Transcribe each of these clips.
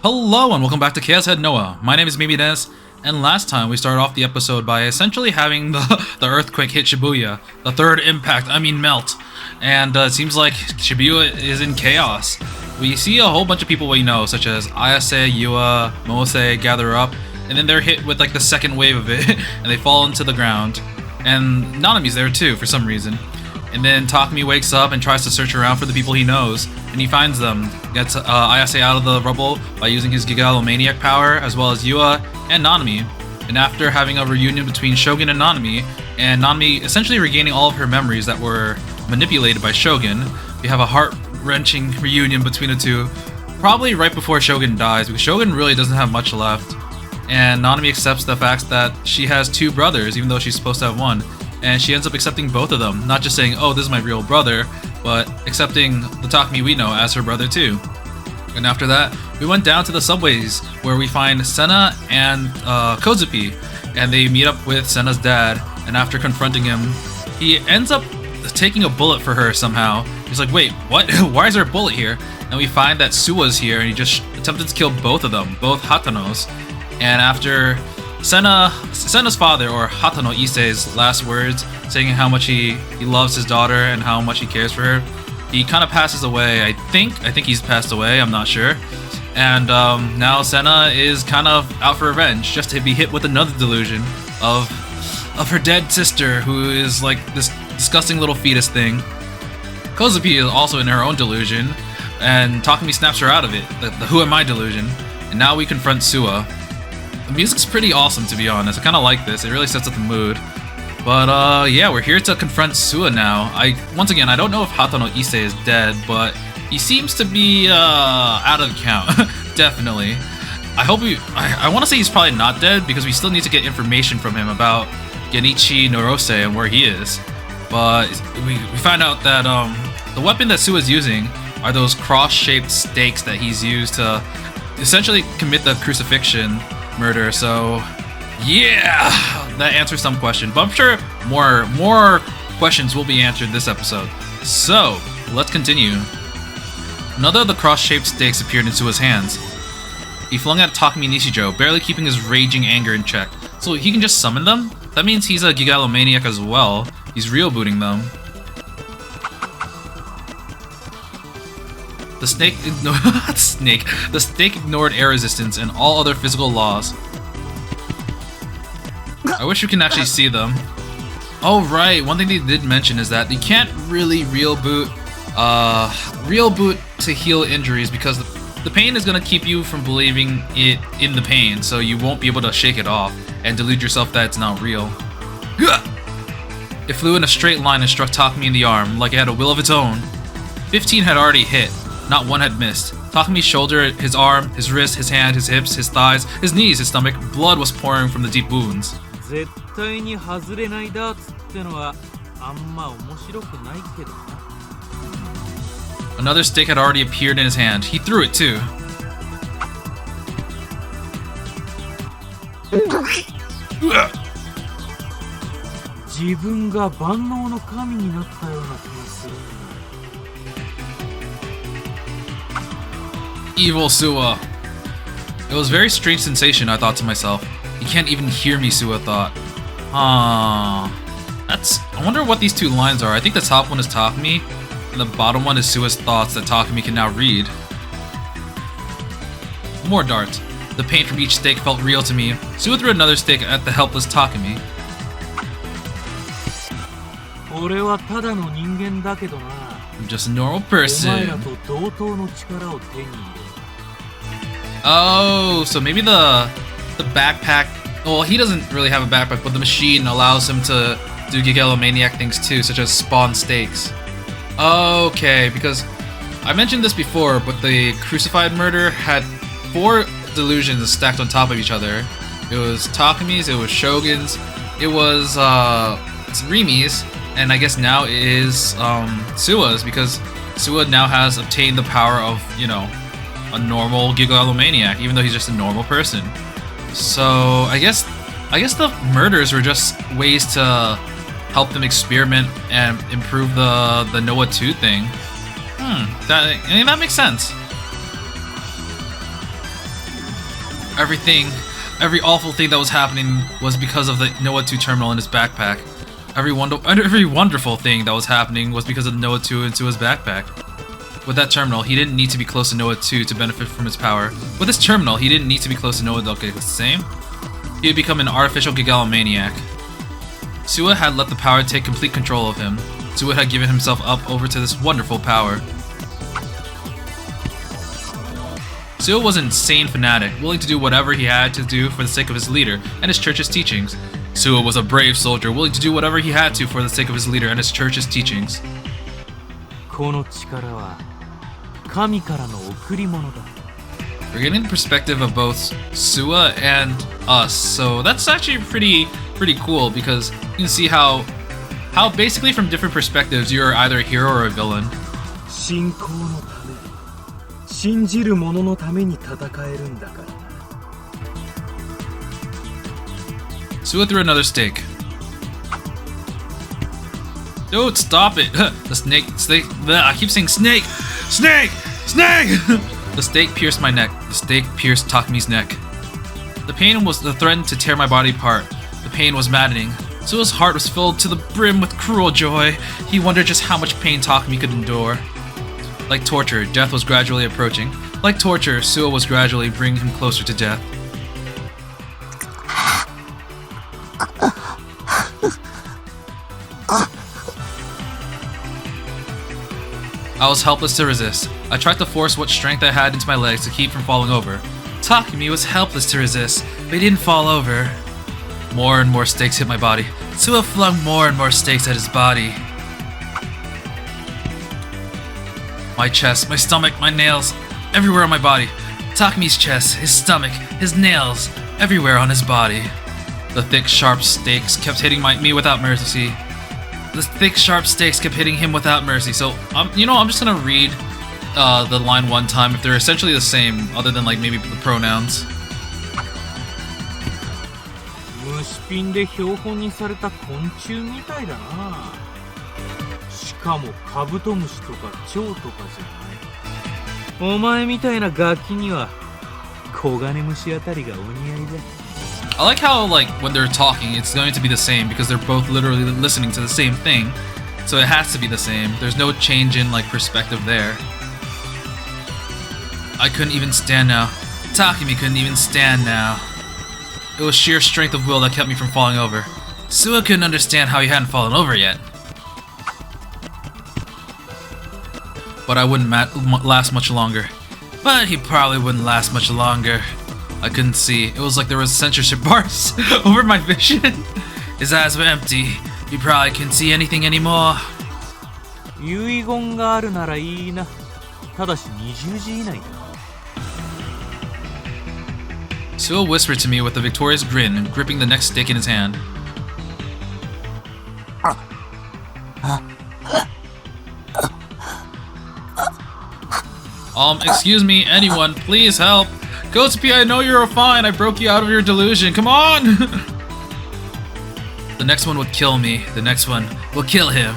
Hello and welcome back to ChäoS Head Noah. My name is Mimi Dennis, and last time we started off the episode by essentially having the earthquake hit Shibuya, the third impact, melt, and it seems like Shibuya is in chaos. We see a whole bunch of people we know, such as Ayase, Yua, Mouse gather up, and then they're hit with like the second wave of it, and they fall into the ground. And Nanami's there too, for some reason. And then Takumi wakes up and tries to search around for the people he knows, and he finds them. Gets Ayase out of the rubble by using his Gigalomaniac power, as well as Yua and Nanami. And after having a reunion between Shogun and Nanami essentially regaining all of her memories that were manipulated by Shogun, we have a heart-wrenching reunion between the two, probably right before Shogun dies, because Shogun really doesn't have much left. And Nanami accepts the fact that she has two brothers, even though she's supposed to have one. And she ends up accepting both of them, not just saying, oh, this is my real brother, but accepting the Takumi we know as her brother too. And after that, we went down to the subways, where we find Senna and Kozupi, and they meet up with Senna's dad, and after confronting him, he ends up taking a bullet for her somehow. He's like, wait, what? Why is there a bullet here? And we find that Suwa's here, and he just attempted to kill both of them, both Hatanos. And after Senna's father, or Hatano Issei's last words, saying how much he loves his daughter and how much he cares for her, he kind of passes away. I think he's passed away, I'm not sure. And now Senna is kind of out for revenge, just to be hit with another delusion of her dead sister, who is like this disgusting little fetus thing. Kozupi is also in her own delusion, and Takumi snaps her out of it, the who am I delusion. And now we confront Suwa. The music's pretty awesome, to be honest. I kind of like this. It really sets up the mood. But yeah, we're here to confront Suwa now. Once again, I don't know if Hatano Issei is dead, but he seems to be out of count. Definitely. I want to say he's probably not dead, because we still need to get information from him about Genichi Norose and where he is. But we find out that the weapon that Suwa's using are those cross-shaped stakes that he's used to essentially commit the crucifixion murder. So yeah, that answers some question, but I'm sure more questions will be answered this episode. So let's continue. Another of the cross-shaped stakes appeared in Suwa's hands. He flung at Takumi Nishijo, barely keeping his raging anger in check. So he can just summon them? That means he's a Gigalomaniac as well. He's real booting them. The snake ignored air resistance and all other physical laws. I wish you can actually see them. Oh right, one thing they did mention is that you can't really real boot to heal injuries, because the pain is gonna keep you from believing it in the pain, so you won't be able to shake it off and delude yourself that it's not real. It flew in a straight line and struck Takumi in the arm like it had a will of its own. 15 had already hit. Not one had missed. Takumi's shoulder, his arm, his wrist, his hand, his hips, his thighs, his knees, his stomach, blood was pouring from the deep wounds. Another stake had already appeared in his hand. He threw it too. Evil Suwa. It was a very strange sensation, I thought to myself. He can't even hear me, Suwa thought. I wonder what these two lines are. I think the top one is Takumi, and the bottom one is Suwa's thoughts that Takumi can now read. More darts. The pain from each stake felt real to me. Suwa threw another stake at the helpless Takumi. I'm just a normal person. Oh, so maybe the backpack. Well, he doesn't really have a backpack, but the machine allows him to do Gigalomaniac things too, such as spawn stakes. Okay, because I mentioned this before, but the crucified murder had 4 delusions stacked on top of each other. It was Takumi's, it was Shogun's, it was Rimi's, and I guess now it is Suwa's, because Suwa now has obtained the power of, a normal Gigalomaniac, even though he's just a normal person. So I guess the murders were just ways to help them experiment and improve the Noah 2 thing. That makes sense. Every awful thing that was happening was because of the Noah 2 terminal in his backpack. Every wonderful thing that was happening was because of the Noah 2 into his backpack. With that terminal, he didn't need to be close to Noah 2 to benefit from his power. With this terminal, he didn't need to be close to Noah. Okay, the same? He would become an artificial gigalomaniac. Suwa had let the power take complete control of him. Suwa had given himself up over to this wonderful power. Suwa was an insane fanatic, willing to do whatever he had to do for the sake of his leader and his church's teachings. Suwa was a brave soldier, willing to do whatever he had to for the sake of his leader and his church's teachings. We're getting the perspective of both Suwa and us, so that's actually pretty cool because you can see how basically from different perspectives you're either a hero or a villain. Suwa threw another stake. Dude, stop it! The snake, I keep saying snake! Snake! Snake! The stake pierced my neck. The stake pierced Takemi's neck. The pain was the threat to tear my body apart. The pain was maddening. Suwa's heart was filled to the brim with cruel joy. He wondered just how much pain Takemi could endure. Like torture, death was gradually approaching. Like torture, Suwa was gradually bringing him closer to death. I was helpless to resist. I tried to force what strength I had into my legs to keep from falling over. Takemi was helpless to resist, but he didn't fall over. More and more stakes hit my body. Suwa flung more and more stakes at his body. My chest, my stomach, my nails, everywhere on my body. Takemi's chest, his stomach, his nails, everywhere on his body. The thick, sharp stakes kept hitting me without mercy. The thick, sharp stakes kept hitting him without mercy. So, I'm just gonna read the line one time if they're essentially the same, other than like maybe the pronouns. I like how, like, when they're talking, it's going to be the same because they're both literally listening to the same thing. So it has to be the same. There's no change in, like, perspective there. I couldn't even stand now. Takemi couldn't even stand now. It was sheer strength of will that kept me from falling over. Suwa couldn't understand how he hadn't fallen over yet. But I wouldn't last much longer. But he probably wouldn't last much longer. I couldn't see. It was like there was censorship bars over my vision. His eyes were empty. He probably couldn't see anything anymore. Suwa whispered to me with a victorious grin, gripping the next stick in his hand. Excuse me, anyone, please help. Ghost P, I know you're fine. I broke you out of your delusion. Come on! The next one would kill me. The next one will kill him.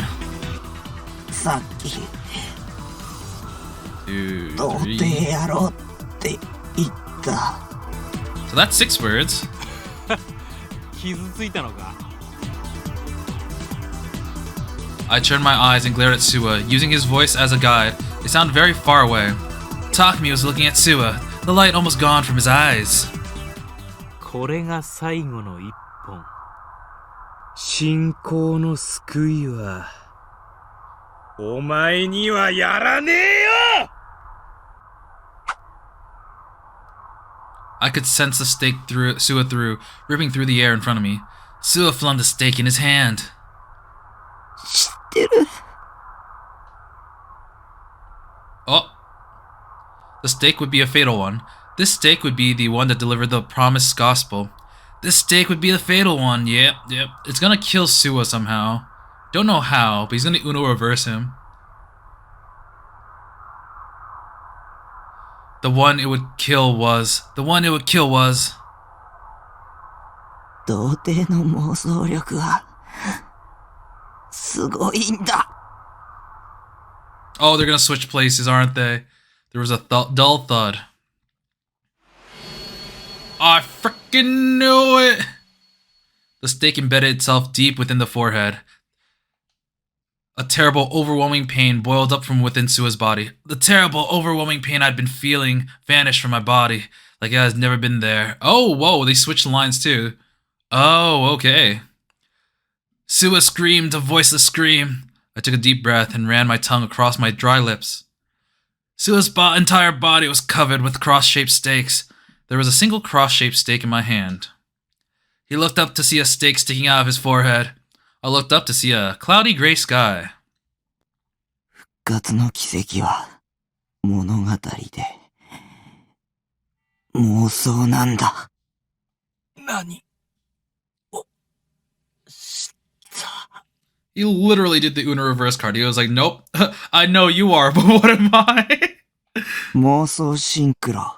2, 3. So that's 6 words. I turned my eyes and glared at Suwa, using his voice as a guide. It sounded very far away. Takemi was looking at Suwa, the light almost gone from his eyes. I could sense the stake Suwa threw, ripping through the air in front of me. Suwa flung the stake in his hand. Oh! The stake would be a fatal one. This stake would be the one that delivered the promised gospel. This stake would be the fatal one. Yep. It's gonna kill Suwa somehow. Don't know how, but he's gonna Uno reverse him. The one it would kill was... Oh, they're gonna switch places, aren't they? There was a dull thud. I freaking knew it! The stake embedded itself deep within the forehead. A terrible, overwhelming pain boiled up from within Sua's body. The terrible, overwhelming pain I'd been feeling vanished from my body, like it has never been there. Oh, whoa, they switched lines too. Oh, okay. Sua screamed a voiceless scream. I took a deep breath and ran my tongue across my dry lips. Sua's entire body was covered with cross-shaped stakes. There was a single cross-shaped stake in my hand. He looked up to see a stake sticking out of his forehead. I looked up to see a cloudy gray sky. 復活の奇跡は物語で妄想なんだ。何をした？ He literally did the Uno reverse card. He was like, nope, I know you are, but what am I? 妄想シンクロ。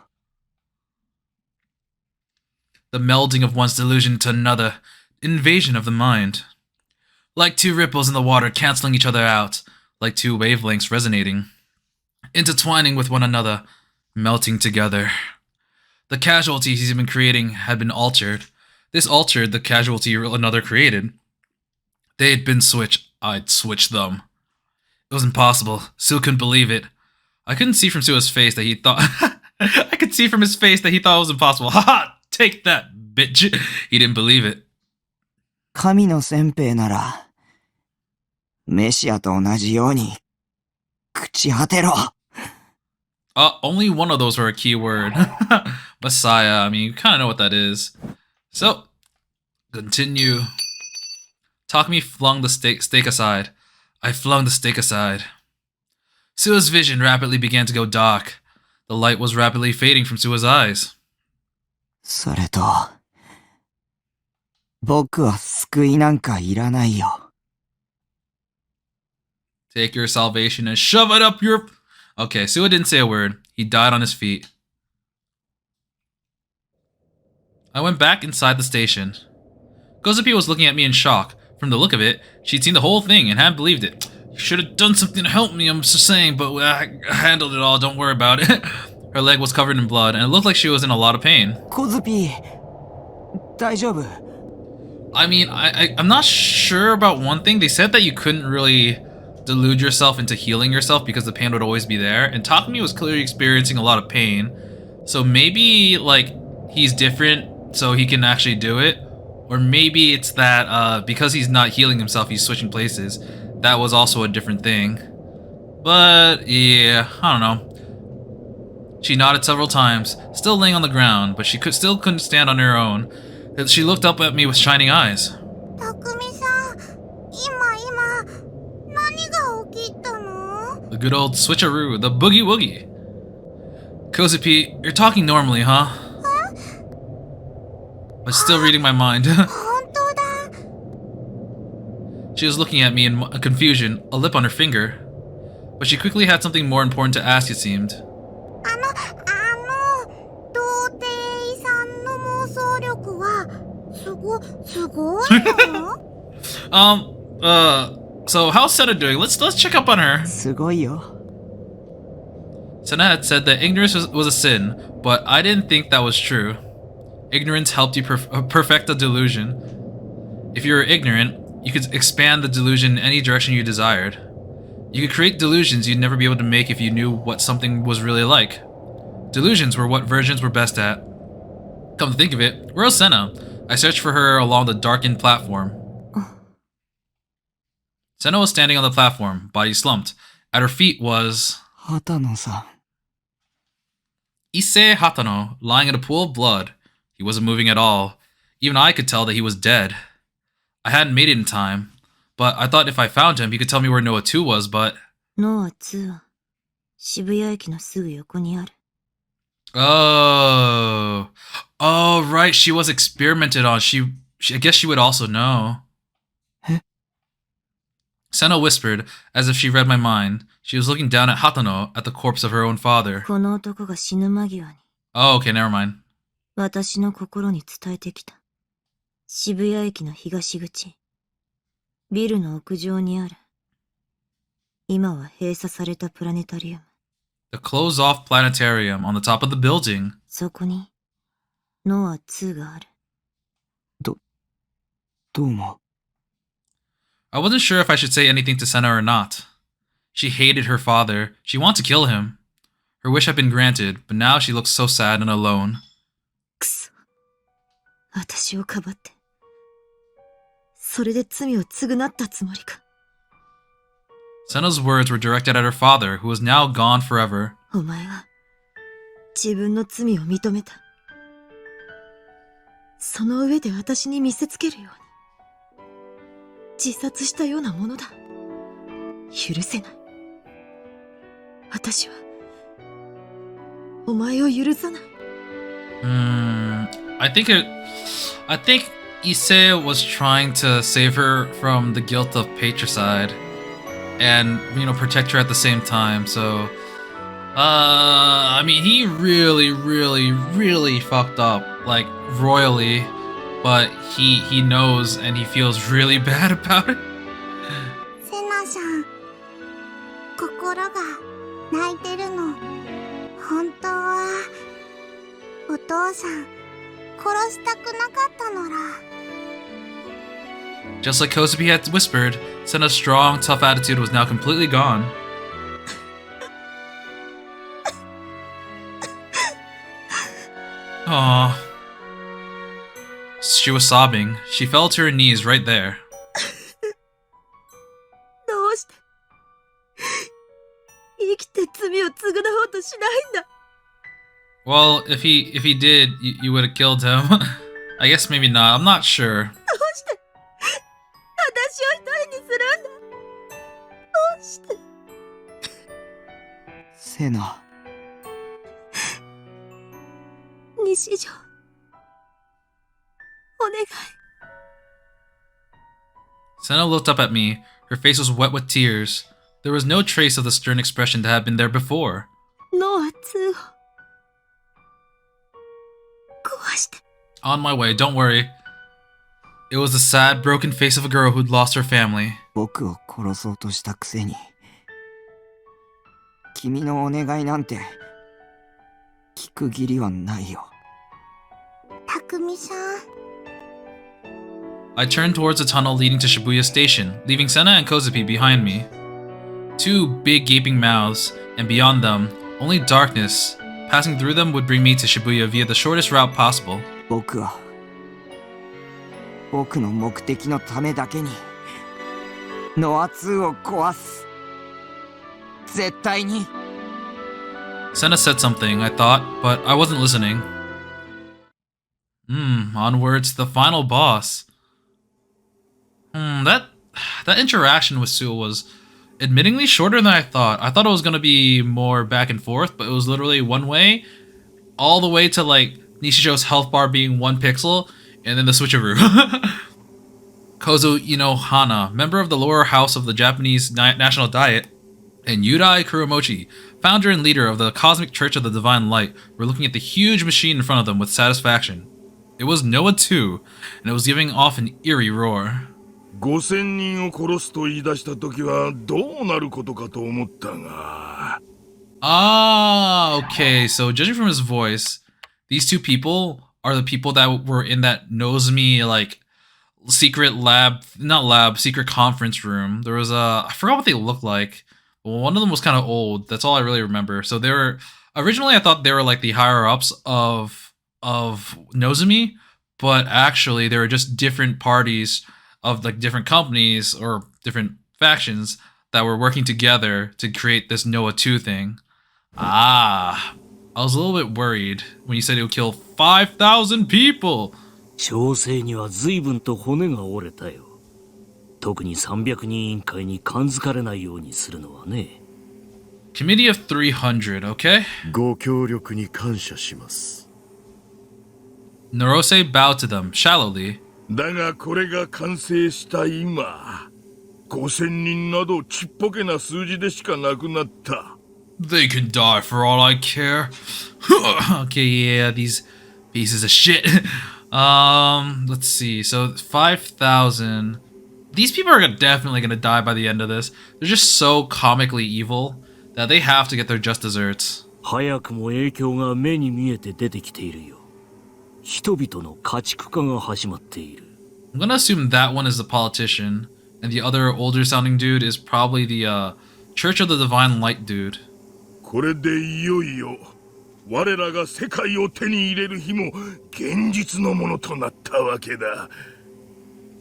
The melding of one's delusion to another. Invasion of the mind. Like two ripples in the water canceling each other out. Like two wavelengths resonating. Intertwining with one another. Melting together. The casualties he's been creating had been altered. This altered the casualty another created. They'd been switched. I'd switched them. It was impossible. Sue couldn't believe it. I couldn't see from Sua's face that he thought... I could see from his face that he thought it was impossible. Haha! Take that, bitch! He didn't believe it. 神の先兵ならメシアと同じように朽ち果てろ。Only one of those were a key word. Messiah, I mean, you kind of know what that is. So, continue. Takumi flung the stake aside. I flung the stake aside. Sua's vision rapidly began to go dark. The light was rapidly fading from Sua's eyes. それと、僕は救いなんかいらないよ。Take your salvation and shove it up your... Okay, Sua didn't say a word. He died on his feet. I went back inside the station. Gozupi was looking at me in shock. From the look of it, she'd seen the whole thing and hadn't believed it. You should have done something to help me, I'm just saying, but I handled it all, don't worry about it. Her leg was covered in blood, and it looked like she was in a lot of pain. Gozupi, 大丈夫? I mean, I'm not sure about one thing. They said that you couldn't really delude yourself into healing yourself because the pain would always be there, and Takumi was clearly experiencing a lot of pain. So maybe, like, he's different so he can actually do it. Or maybe it's that because he's not healing himself, he's switching places. That was also a different thing. But, yeah, I don't know. She nodded several times, still laying on the ground, but she still couldn't stand on her own. She looked up at me with shining eyes. Takumi-san, ima, nani ga okita no? The good old switcheroo, the boogie woogie. Kozupi, you're talking normally, huh? Huh? But still reading my mind. 本当だ. She was looking at me in confusion, a lip on her finger. But she quickly had something more important to ask, it seemed. 童貞さんの妄想力はすごいの? So how's Senna doing? Let's check up on her. すごいよ。 Senna had said that ignorance was a sin, but I didn't think that was true. Ignorance helped you perfect a delusion. If you were ignorant, you could expand the delusion in any direction you desired. You could create delusions you'd never be able to make if you knew what something was really like. Delusions were what versions were best at. Come to think of it, where's Senna? I searched for her along the darkened platform. Senna was standing on the platform, body slumped. At her feet was... Hatano-san. Issei Hatano, lying in a pool of blood. He wasn't moving at all. Even I could tell that he was dead. I hadn't made it in time, but I thought if I found him, he could tell me where Noah 2 was, but... Noah 2は渋谷駅のすぐ横にある. Oh, right. She was experimented on. I guess she would also know. Huh? Senna whispered, as if she read my mind. She was looking down at Hatano, at the corpse of her own father. この男が死ぬ間際に Oh, okay, never mind. 私の心に伝えてきた。渋谷駅の東口。ビルの屋上にある。今は閉鎖されたプラネタリウム。The closed-off planetarium on the top of the building. そこにノア2がある。どうも。 I wasn't sure if I should say anything to Senna or not. She hated her father. She wanted to kill him. Her wish had been granted, but now she looks so sad and alone. くそ。私をかばって。それで罪を償ったつもりか。Senna's words were directed at her father, who was now gone forever. お前は自分の罪を認めた。その上で私に見せつけるように。自殺したようなものだ。許せない。私はお前を許さない。I think Issei was trying to save her from the guilt of patricide and, protect her at the same time. So, I mean, he really, really, really fucked up, like, royally, but he knows and he feels really bad about it. セナさん、心が泣いてるの。本当はお父さん殺したくなかったのら。 Just like Kozupi had whispered, Senna's strong, tough attitude was now completely gone. Aww. She was sobbing. She fell to her knees right there. どうして生きて罪を償おうとしないんだ。 Well, if he did, you would have killed him. I guess maybe not. I'm not sure. どうして私を一人にするんだ。どうして。セナ。西条、お願い。 Senna looked up at me. Her face was wet with tears. There was no trace of the stern expression that had been there before. ノア2を壊して。 On my way, don't worry. It was the sad, broken face of a girl who'd lost her family. 僕を殺そうとしたくせに。君のお願いなんて聞く義理はないよ。匠さん。 I turned towards the tunnel leading to Shibuya Station, leaving Senna and Kozupi behind me. Two big gaping mouths, and beyond them, only darkness. Passing through them would bring me to Shibuya via the shortest route possible. 僕は僕の目的のためだけにノア2を壊す。絶対に。 Senna said something, I thought, but I wasn't listening. Onwards to the final boss. That interaction with Suo was admittingly shorter than I thought. I thought it was gonna be more back and forth, but it was literally one way, all the way to like Nishijo's health bar being 1 pixel, and then the switcheroo. Kozo Hana, member of the lower house of the Japanese National Diet, and Yudai Kuromochi, founder and leader of the Cosmic Church of the Divine Light, were looking at the huge machine in front of them with satisfaction. It was Noah 2, and it was giving off an eerie roar. 5000人を殺すと言い出した時はどうなることかと思ったが。Ah, okay, so judging from his voice, these two people are the people that were in that Nozomi, like, secret secret conference room. There was I forgot what they looked like. Well, one of them was kind of old. That's all I really remember. So they were, originally I thought they were like the higher ups of Nozomi, but actually they were just different parties of like different companies or different factions that were working together to create this Noah 2 thing. I was a little bit worried when you said it would kill 5,000 people. 小生には随分と骨が折れたよ。特に300人委員会に感づかれないようにするのはね。Committee of 300, okay? ご協力に感謝します。Narose bowed to them shallowly. だがこれが完成した今、5000人などちっぽけな数字でしかなくなった。They can die for all I care. Okay, yeah, these pieces of shit. Let's see. So 5,000. These people are definitely gonna die by the end of this. They're just so comically evil that they have to get their just desserts. 早くも影響が目に見えて出てきているよ。人々の家畜化が始まっている。 I'm gonna assume that one is the politician, and the other older sounding dude is probably the Church of the Divine Light dude. これでいよいよ我らが世界を手に入れる日も現実のものとなったわけだ。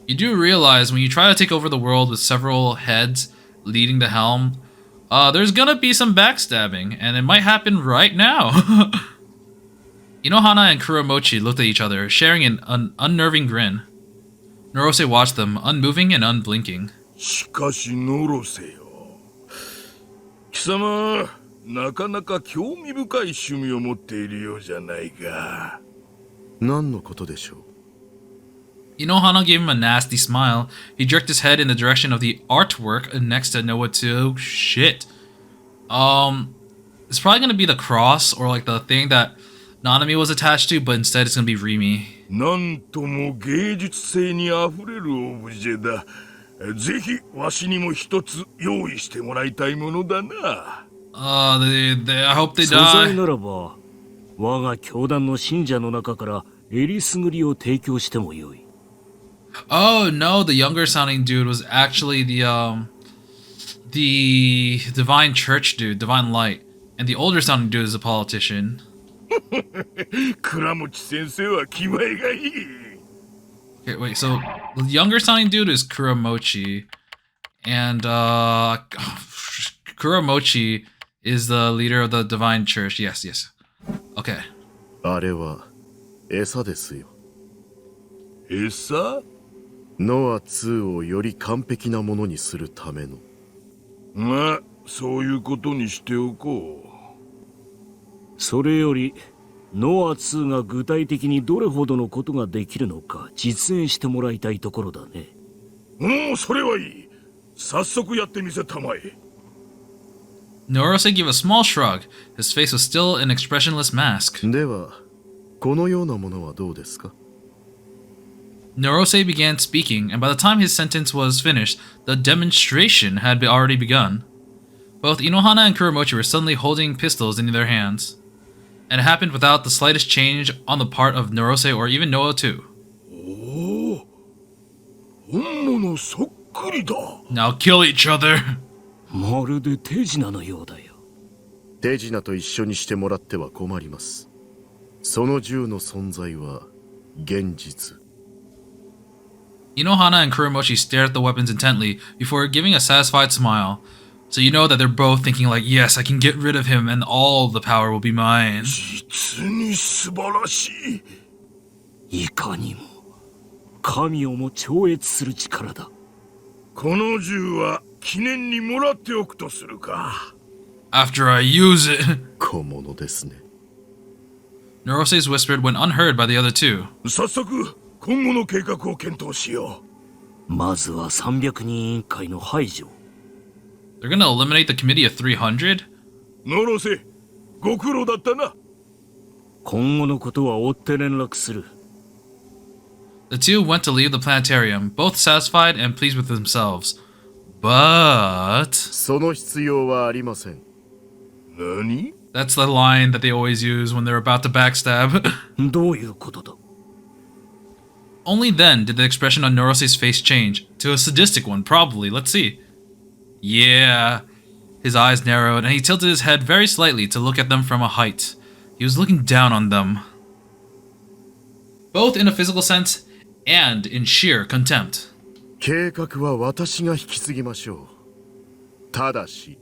You do realize when you try to take over the world with several heads leading the helm, there's gonna be some backstabbing, and it might happen right now. Inohana and Kuromochi looked at each other, sharing an unnerving grin. Norose watched them, unmoving and unblinking. しかしノロセよ、貴様なかなか興味深い趣味を持っているようじゃないか。何のことでしょう。 Inohana gave him a nasty smile. He jerked his head in the direction of the artwork next to Noah too. Shit. It's probably gonna be the cross or like the thing that Nanami was attached to, but instead it's gonna be Rimi. なんとも芸術性にあふれるオブジェだ。ぜひわしにも一つ用意してもらいたいものだな。I hope they 素材 die. ならば、我が教団の信者の中からえりすぐりを提供してもよい。 Oh no, the younger sounding dude was actually the Divine Church dude, Divine Light. And the older sounding dude is a politician. 倉持先生は気前がいい。 Okay, wait, so the younger sounding dude is Kuromochi, and Kuromochi is the leader of the Divine Church. Yes, yes. Okay. あれは餌ですよ。餌？ノア2をより完璧なものにするための。まあ、そういうことにしておこう。それより、ノア2が具体的にどれほどのことができるのか実演してもらいたいところだね。もうそれはいい。早速やってみせたまえ。 Norose gave a small shrug. His face was still an expressionless mask. では、このようなものはどうですか？ Norose began speaking, and by the time his sentence was finished, the demonstration had already begun. Both Inohana and Kuromochi were suddenly holding pistols in their hands. And it happened without the slightest change on the part of Norose or even Noah too. おお、本物そっくりだ。 Now kill each other! まるで手品のようだよ。手品と一緒にしてもらっては困ります。その銃の存在は現実。 Inohana and Kuromochi stared at the weapons intently before giving a satisfied smile. So you know that they're both thinking like, yes, I can get rid of him and all the power will be mine. 実に素晴らしい。いかにも神をも超越する力だ。この銃は記念にもらっておくとするか。 After I use it. 小物ですね。 Norose's whispered went unheard by the other two. 早速今後の計画を検討しよう。まずは300人委員会の排除。 They're gonna eliminate the committee of 300? ノロセ、ご苦労だったな。今後のことは追って連絡する。 The two went to leave the planetarium, both satisfied and pleased with themselves. But... その必要はありません。何？ That's the line that they always use when they're about to backstab. どういうことだ？ Only then did the expression on Norose's face change, to a sadistic one, probably. Let's see. Yeah. His eyes narrowed, and he tilted his head very slightly to look at them from a height. He was looking down on them. Both in a physical sense, and in sheer contempt. 計画は私が引き継ぎましょう。ただし、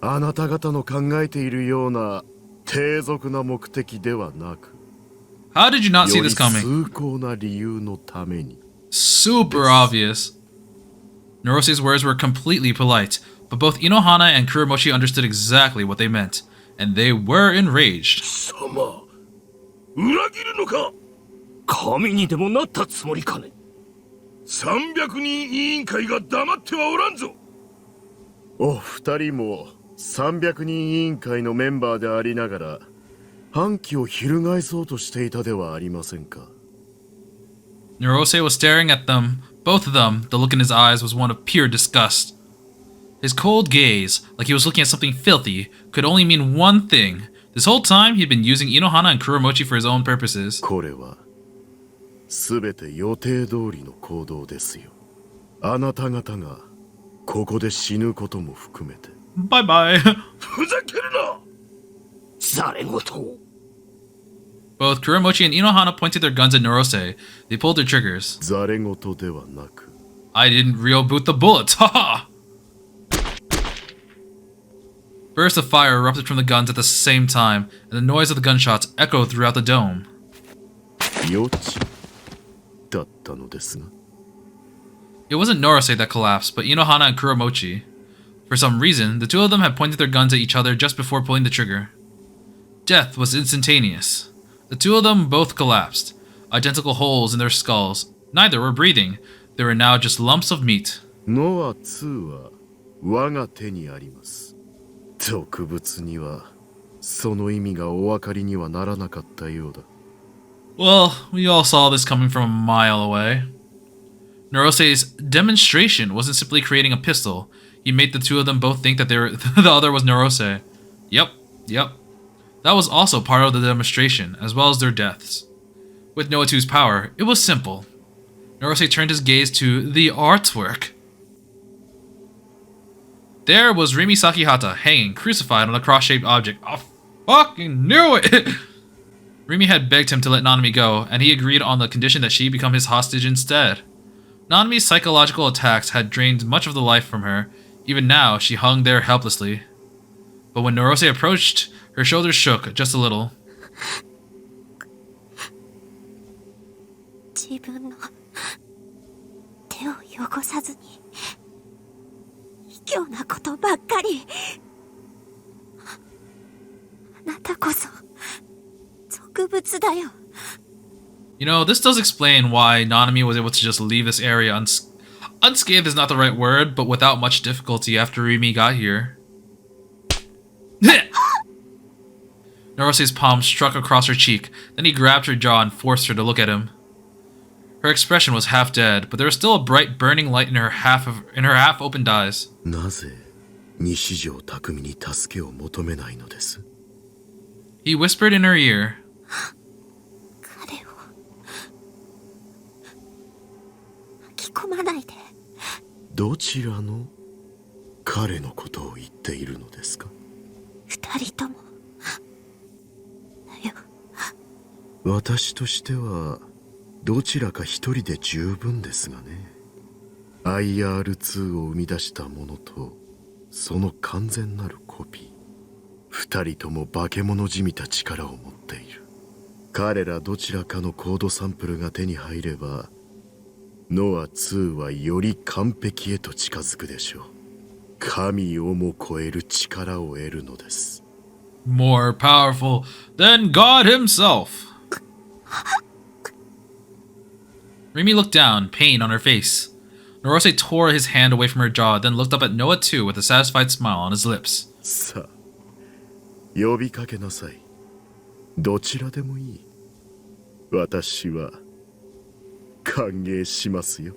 あなた方の考えているような低俗な目的ではなく、 How did you not see より this coming? 崇高な理由のために。 Super obvious. Norose's words were completely polite, but both Inohana and Kuromochi understood exactly what they meant, and they were enraged. 貴様、裏切るのか？神にでもなったつもりかね。 300人委員会が黙ってはおらんぞ。お二人も300人委員会のメンバーでありながら反旗を翻そうとしていたではありませんか。 Norose was staring at them, both of them. The look in his eyes was one of pure disgust. His cold gaze, like he was looking at something filthy, could only mean one thing: This whole time, he'd been using Inohana and Kuromochi for his own purposes. これは全て予定通りの行動ですよ。あなた方がここで死ぬことも含めて。Bye bye. ふざけるな。ざれ言。 Both Kuromochi and Inohana pointed their guns at Norose. They pulled their triggers. ざれ言ではなく。 I didn't real boot the bullets. Haha! Bursts of fire erupted from the guns at the same time, and the noise of the gunshots echoed throughout the dome. 予知だったのですが。 It wasn't Norose that collapsed, but Inohana and Kuromochi. For some reason, the two of them had pointed their guns at each other just before pulling the trigger. Death was instantaneous. The two of them both collapsed, identical holes in their skulls. Neither were breathing. They were now just lumps of meat. ノア2は我が手にあります。特別にはその意味がお分かりにはならなかったようだ。 Well, we all saw this coming from a mile away. Norose's demonstration wasn't simply creating a pistol. He made the two of them both think that the other was Norose. Yep. That was also part of the demonstration, as well as their deaths. With Noa 2's power, it was simple. Norose turned his gaze to the artwork. There was Rimi Sakihata hanging, crucified on a cross-shaped object. I fucking knew it! Rimi had begged him to let Nanami go, and he agreed on the condition that she become his hostage instead. Nanami's psychological attacks had drained much of the life from her. Even now, she hung there helplessly. But when Norose approached, her shoulders shook just a little. 自分の手を汚さずに卑怯なことばっかり。あなたこそ俗物だよ。 You know, this does explain why Nanami was able to just leave this area unscathed is not the right word, but without much difficulty after Rimi got here. Norose's palm struck across her cheek, then he grabbed her jaw and forced her to look at him. Her expression was half dead, but there was still a bright burning light in her half-opened eyes. なぜ西条匠に助けを求めないのです？ He whispered in her ear. 彼を巻き込まないで。どちらの彼のことを言っているのですか？二人ともだよ。私としてはどちらか一人で十分ですがね。IR2 を生み出したものとその完全なるコピー。二人とも化け物じみた力を持っている。彼らどちらかのコードサンプルが手に入ればノア2はより完璧へと近づくでしょう。神をも超える力を得るのです。 More powerful than God himself. Rimi looked down, pain on her face. Norose tore his hand away from her jaw, then looked up at Noa 2 with a satisfied smile on his lips. さあ、呼びかけなさい。どちらでもいい。私は歓迎しますよ。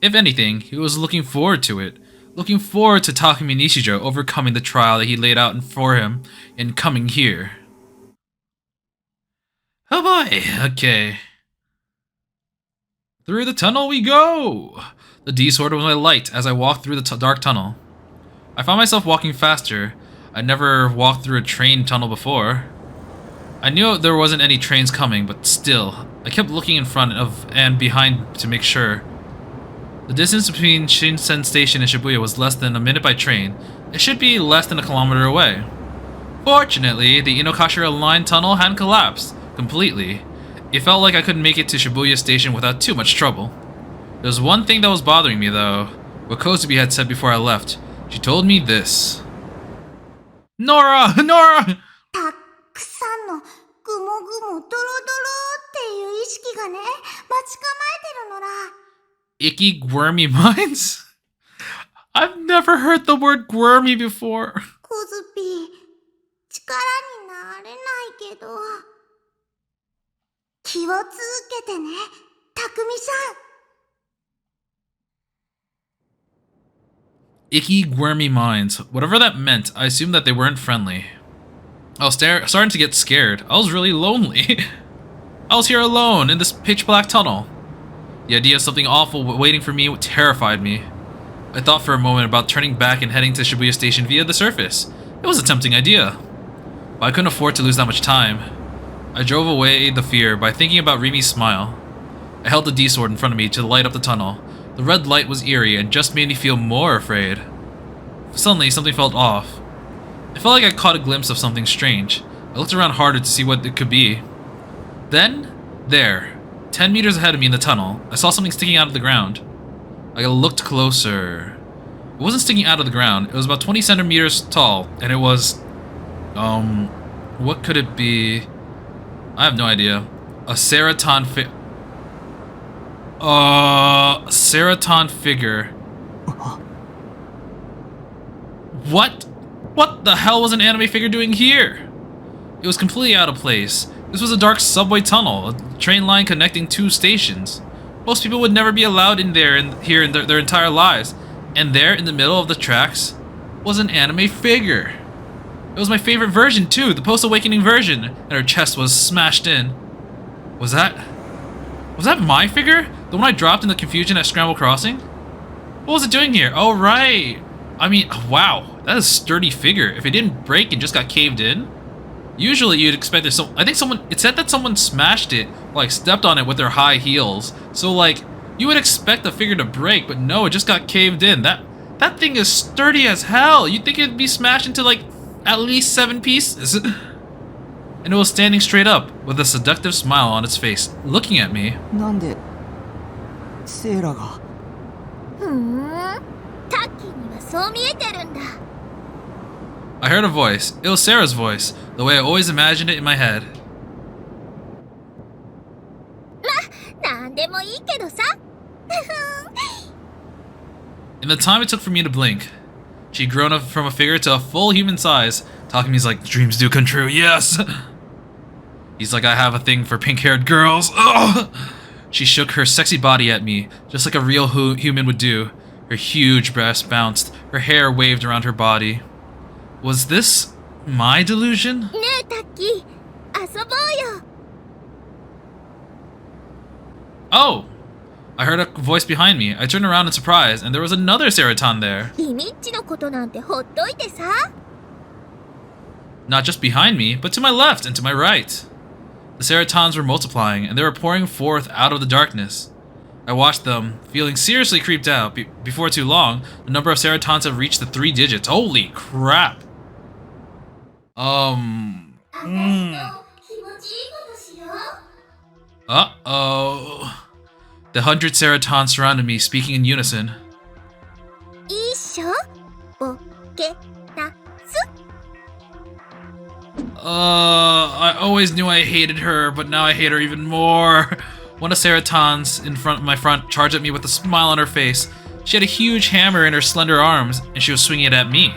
If anything, he was looking forward to it. Looking forward to Takumi Nishijo overcoming the trial that he laid out for him in coming here. Oh boy, okay. Through the tunnel we go! The D-sword was my light as I walked through the dark tunnel. I found myself walking faster. I'd never walked through a train tunnel before. I knew there wasn't any trains coming, but still, I kept looking in front of and behind to make sure. The distance between Shinsen Station and Shibuya was less than a minute by train. It should be less than a kilometer away. Fortunately, the Inokashira line tunnel hadn't collapsed completely. It felt like I couldn't make it to Shibuya Station without too much trouble. There was one thing that was bothering me though. What Kozubi had said before I left. She told me this. Nora! Nora! たくさんのグモグモドロドロっていう意識がね、待ち構えてるのら。 Icky wormy minds? I've never heard the word wormy before. コズピー、力になれないけど。気をつけてね、たくみさん。 Icky wormy minds. Whatever that meant, I assumed that they weren't friendly. I was starting to get scared. I was really lonely. I was here alone in this pitch black tunnel. The idea of something awful waiting for me terrified me. I thought for a moment about turning back and heading to Shibuya Station via the surface. It was a tempting idea, but I couldn't afford to lose that much time. I drove away the fear by thinking about Rimi's smile. I held the D-sword in front of me to light up the tunnel. The red light was eerie and just made me feel more afraid. Suddenly, something felt off. I felt like I caught a glimpse of something strange. I looked around harder to see what it could be. Then, there, 10 meters ahead of me in the tunnel, I saw something sticking out of the ground. I looked closer. It wasn't sticking out of the ground. It was about 20 centimeters tall, and it was... what could it be? I have no idea. A Seraton Seraton figure. What? What the hell was an anime figure doing here? It was completely out of place. This was a dark subway tunnel, a train line connecting two stations. Most people would never be allowed in there here in their entire lives. And there, in the middle of the tracks, was an anime figure. It was my favorite version too, the post-awakening version, and her chest was smashed in. Was that my figure? The one I dropped in the confusion at Scramble Crossing? What was it doing here? Oh, right. I mean, wow, that is a sturdy figure. If it didn't break and just got caved in, usually you'd expect there's I think it said that someone smashed it, like stepped on it with their high heels. So like, you would expect the figure to break, but no, it just got caved in. That thing is sturdy as hell. You'd think it'd be smashed into like at least 7 pieces. And it was standing straight up with a seductive smile on its face, looking at me. なんでセイラがタッキーにはそう見えてるんだ。 I heard a voice. It was Sarah's voice, the way I always imagined it in my head. なんでもいいけどさ。 In the time it took for me to blink, she'd grown up from a figure to a full human size, talking to me like, dreams do come true, yes! He's like, I have a thing for pink-haired girls. Ugh! She shook her sexy body at me, just like a real human would do. Her huge breasts bounced, her hair waved around her body. Was this my delusion? ねえタッキー、遊ぼうよ。 Oh! I heard a voice behind me. I turned around in surprise, and there was another Seraton there. リミッチのことなんてほっといてさ。 Not just behind me, but to my left and to my right. The Seratons were multiplying, and they were pouring forth out of the darkness. I watched them, feeling seriously creeped out. Before too long, the number of Seratons have reached the 3 digits. Holy crap! Uh-oh. The 100 Seratons surrounded me, speaking in unison. 一緒ボケたす。 I always knew I hated her, but now I hate her even more. One of Seratons in my front charged at me with a smile on her face. She had a huge hammer in her slender arms, and she was swinging it at me.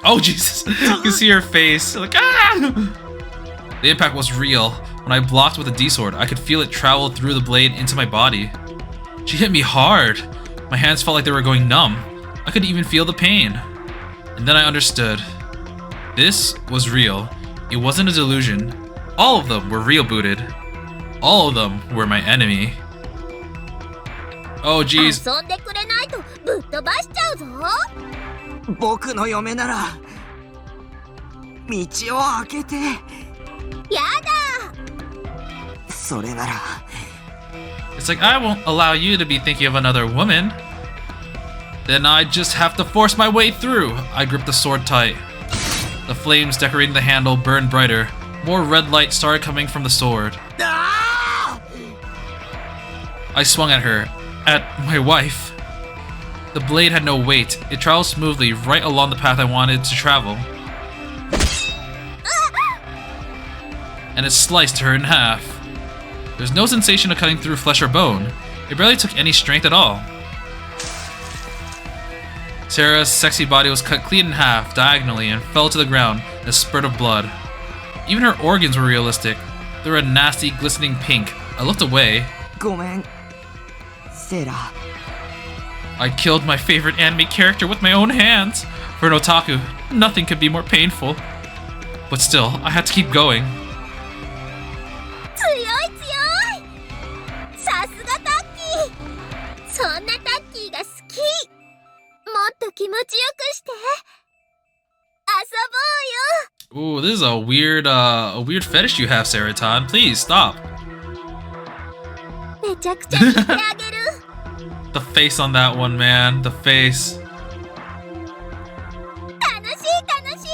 Oh, Jesus. You can see her face. Like, ah! The impact was real. When I blocked with a D-sword, I could feel it travel through the blade into my body. She hit me hard. My hands felt like they were going numb. I could even feel the pain. And then I understood. This was real. It wasn't a delusion. All of them were real booted. All of them were my enemy. Oh, jeez. 遊んでくれないとぶっ飛ばしちゃうぞ。僕の嫁なら道を開けて。やだ。それなら It's like, I won't allow you to be thinking of another woman. Then I just have to force my way through. I gripped the sword tight. The flames decorating the handle burned brighter. More red light started coming from the sword. I swung at her. At my wife. The blade had no weight. It traveled smoothly right along the path I wanted to travel. And it sliced her in half. There's no sensation of cutting through flesh or bone. It barely took any strength at all. Sarah's sexy body was cut clean in half, diagonally, and fell to the ground in a spurt of blood. Even her organs were realistic. They were a nasty, glistening pink. I looked away. ごめんセイラ I killed my favorite anime character with my own hands. For an otaku, Nothing could be more painful. But still, I had to keep going. 強い強い。さすがタッキー。そんなタッキーが好き。もっと気持ちよくして。遊ぼうよ。 Ooh, this is a weird fetish you have, Seroton. Please stop. めちゃくちゃ聞いてあげる。 The face on that one, man. The face. 楽しい楽しい。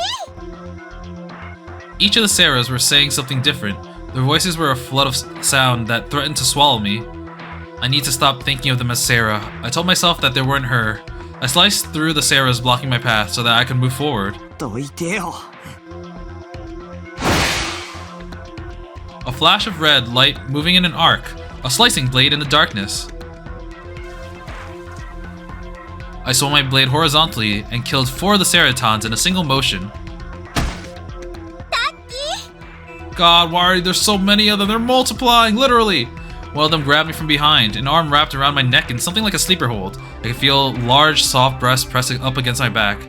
Each of the Sarahs were saying something different. Their voices were a flood of sound that threatened to swallow me. I need to stop thinking of them as Sarah. I told myself that they weren't her. I sliced through the Sarahs blocking my path so that I could move forward. どいてよ。 A flash of red light moving in an arc. A slicing blade in the darkness. I swung my blade horizontally and killed 4 of the Ceratons in a single motion. God, why are there so many of them? They're multiplying, literally! One of them grabbed me from behind, an arm wrapped around my neck in something like a sleeper hold. I could feel large, soft breasts pressing up against my back.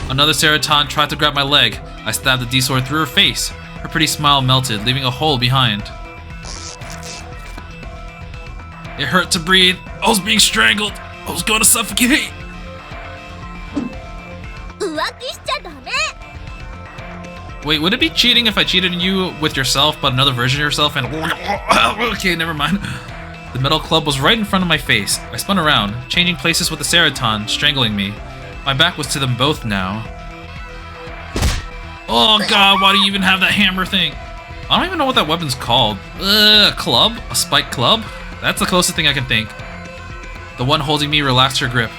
Another Ceraton tried to grab my leg. I stabbed the D-sword through her face. Her pretty smile melted, leaving a hole behind. It hurt to breathe. I was being strangled. I was going to suffocate. 浮気しちゃダメ。 Wait, would it be cheating if I cheated you with yourself, but another version of yourself and... Okay, never mind. The metal club was right in front of my face. I spun around, changing places with the Ceraton, strangling me. My back was to them both now. Oh god, why do you even have that hammer thing? I don't even know what that weapon's called. A club? A spike club? That's the closest thing I can think. The one holding me relaxed her grip.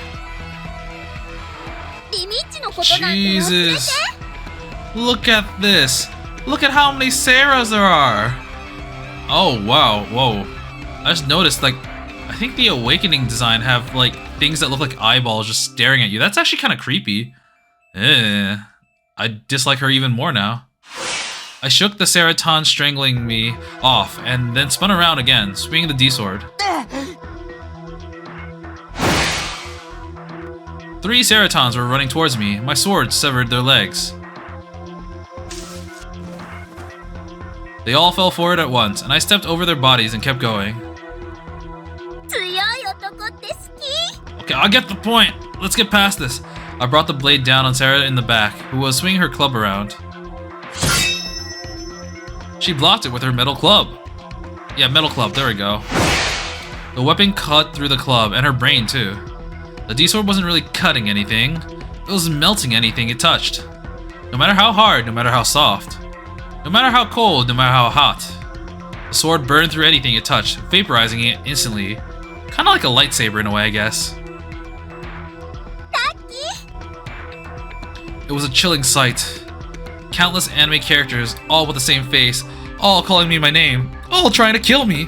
リミッチのことなんて忘れて。 Jesus. Look at this. Look at how many Sarahs there are. Oh, wow. Whoa. I just noticed, like, I think the Awakening design have, like, things that look like eyeballs just staring at you. That's actually kind of creepy. I dislike her even more now. I shook the Ceraton strangling me off and then spun around again, swinging the D-sword. 3 Ceratons were running towards me. My sword severed their legs. They all fell forward at once, and I stepped over their bodies and kept going. 強い男って好き。 Okay, I get the point. Let's get past this. I brought the blade down on Sarah in the back, who was swinging her club around. She blocked it with her metal club. Yeah, metal club, there we go. The weapon cut through the club, and her brain too. The D-sword wasn't really cutting anything. It was melting anything it touched. No matter how hard, no matter how soft. No matter how cold, no matter how hot. The sword burned through anything it touched, vaporizing it instantly. Kinda like a lightsaber in a way, I guess. It was a chilling sight. Countless anime characters, all with the same face, all calling me my name, all trying to kill me.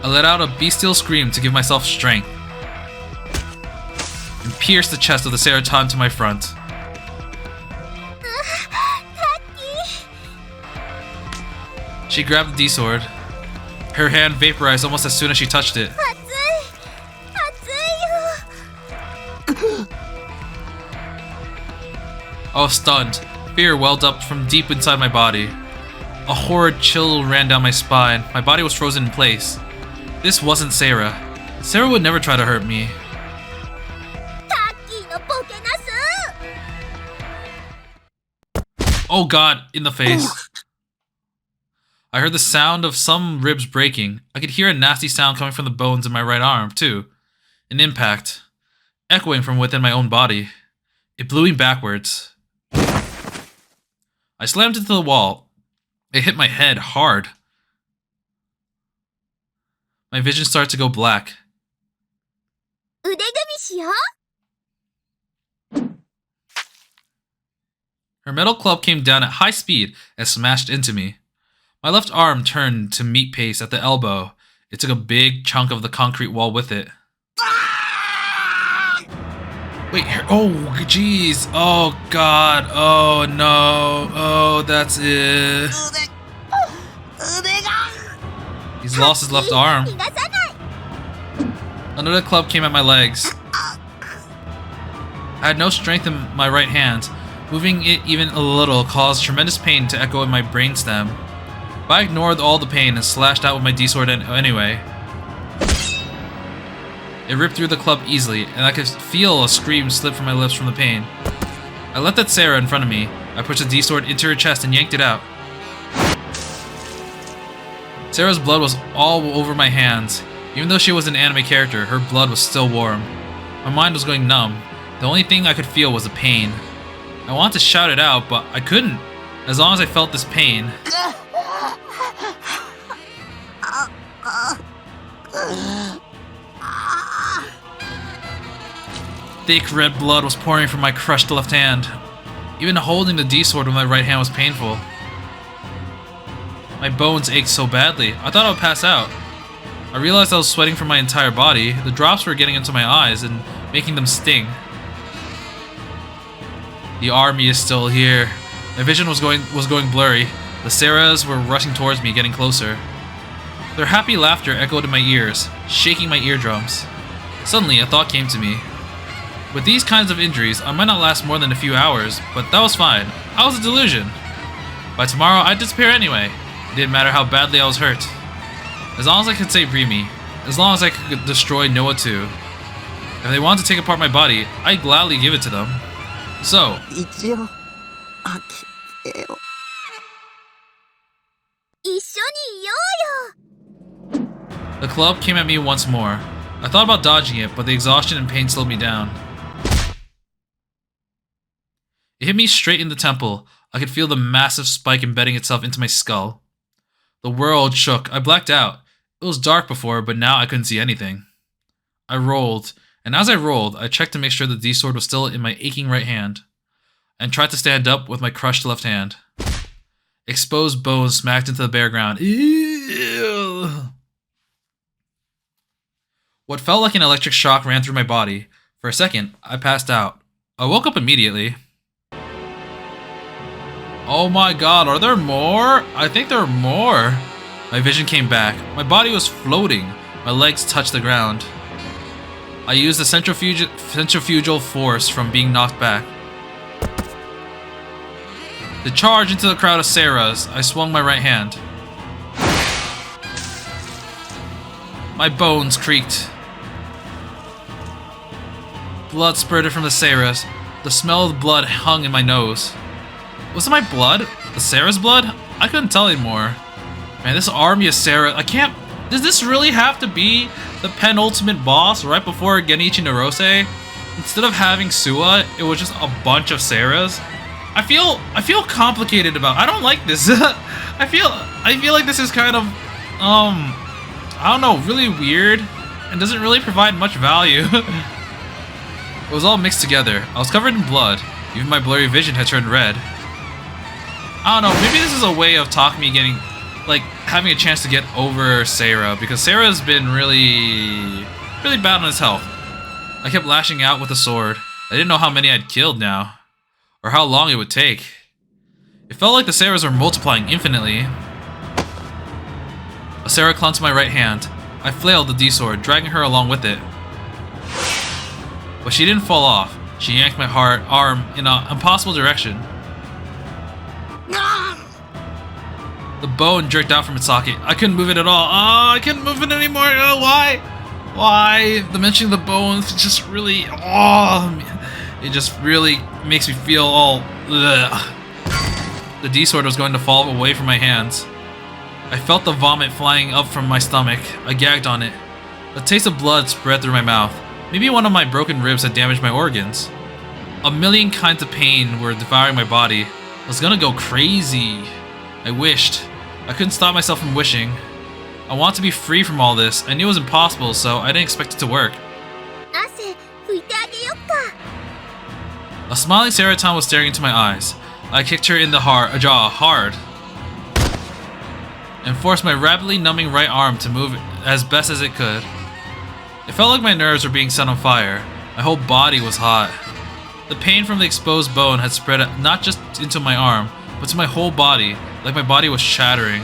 I let out a bestial scream to give myself strength, and pierced the chest of the Ceraton to my front. She grabbed the D-sword. Her hand vaporized almost as soon as she touched it. 熱いよ。 I was stunned. Fear welled up from deep inside my body. A horrid chill ran down my spine. My body was frozen in place. This wasn't Sarah. Sarah would never try to hurt me. タッキーのボケなす。 Oh god, in the face. I heard the sound of some ribs breaking. I could hear a nasty sound coming from the bones in my right arm, too. An impact, echoing from within my own body. It blew me backwards. I slammed into the wall. It hit my head hard. My vision started to go black. 腕組みしよう。 Her metal club came down at high speed and smashed into me. My left arm turned to meat paste at the elbow. It took a big chunk of the concrete wall with it. Wait, oh jeez, oh god, oh no, oh that's it. He's lost his left arm. Another club came at my legs. I had no strength in my right hand. Moving it even a little caused tremendous pain to echo in my brainstem. But I ignored all the pain and slashed out with my D-sword anyway. It ripped through the club easily, and I could feel a scream slip from my lips from the pain. I left at Sarah in front of me. I pushed the D-sword into her chest and yanked it out. Sarah's blood was all over my hands. Even though she was an anime character, her blood was still warm. My mind was going numb. The only thing I could feel was the pain. I wanted to shout it out, but I couldn't, as long as I felt this pain. Thick red blood was pouring from my crushed left hand. Even holding the D-sword with my right hand was painful. My bones ached so badly, I thought I would pass out. I realized I was sweating from my entire body. The drops were getting into my eyes and making them sting. The army is still here. My vision was going blurry. The Sarahs were rushing towards me, getting closer. Their happy laughter echoed in my ears, shaking my eardrums. Suddenly, a thought came to me. With these kinds of injuries, I might not last more than a few hours, but that was fine. I was a delusion. By tomorrow, I'd disappear anyway. It didn't matter how badly I was hurt. As long as I could save Rimi, as long as I could destroy Noah too. If they wanted to take apart my body, I'd gladly give it to them. So, 一応開けてよ。一緒にいようよ。 the club came at me once more. I thought about dodging it, but the exhaustion and pain slowed me down. It hit me straight in the temple. I could feel the massive spike embedding itself into my skull. The world shook. I blacked out. It was dark before, but now I couldn't see anything. I rolled, and as I rolled, I checked to make sure the D-sword was still in my aching right hand, and tried to stand up with my crushed left hand. Exposed bones smacked into the bare ground. Ew. What felt like an electric shock ran through my body. For a second, I passed out. I woke up immediately. Oh my god, are there more? I think there are more. My vision came back. My body was floating. My legs touched the ground. I used the centrifugal force from being knocked back. To charge into the crowd of Sarahs, I swung my right hand. My bones creaked. Blood spurted from the Sarahs. The smell of blood hung in my nose. Was it my blood? The Sarah's blood? I couldn't tell anymore. Man, this army of Sarah, I can't... Does this really have to be the penultimate boss right before Genichi Narose? Instead of having Suwa, it was just a bunch of Sarahs. I feel complicated about... I don't like this. I feel like this is kind of... I don't know, really weird. And doesn't really provide much value. It was all mixed together. I was covered in blood. Even my blurry vision had turned red. I don't know, maybe this is a way of Takumi getting, like, having a chance to get over Sarah, because Sarah's been really bad on his health. I kept lashing out with the sword. I didn't know how many I'd killed now, or how long it would take. It felt like the Sarahs were multiplying infinitely. A Sarah clung to my right hand. I flailed the D-sword, dragging her along with it. But she didn't fall off. She yanked my arm in an impossible direction. The bone jerked out from its socket. I couldn't move it at all. Oh, I couldn't move it anymore. Oh, why? Why? The mentioning of the bones just really... Oh, it just really makes me feel all... Ugh. The D-sword was going to fall away from my hands. I felt the vomit flying up from my stomach. I gagged on it. A taste of blood spread through my mouth. Maybe one of my broken ribs had damaged my organs. A million kinds of pain were devouring my body. I was gonna go crazy. I wished. I couldn't stop myself from wishing. I wanted to be free from all this. I knew it was impossible, so I didn't expect it to work. A smiling Sarah-tan was staring into my eyes. I kicked her in the jaw hard and forced my rapidly numbing right arm to move as best as it could. It felt like my nerves were being set on fire. My whole body was hot. The pain from the exposed bone had spread not just into my arm, but to my whole body, like my body was shattering.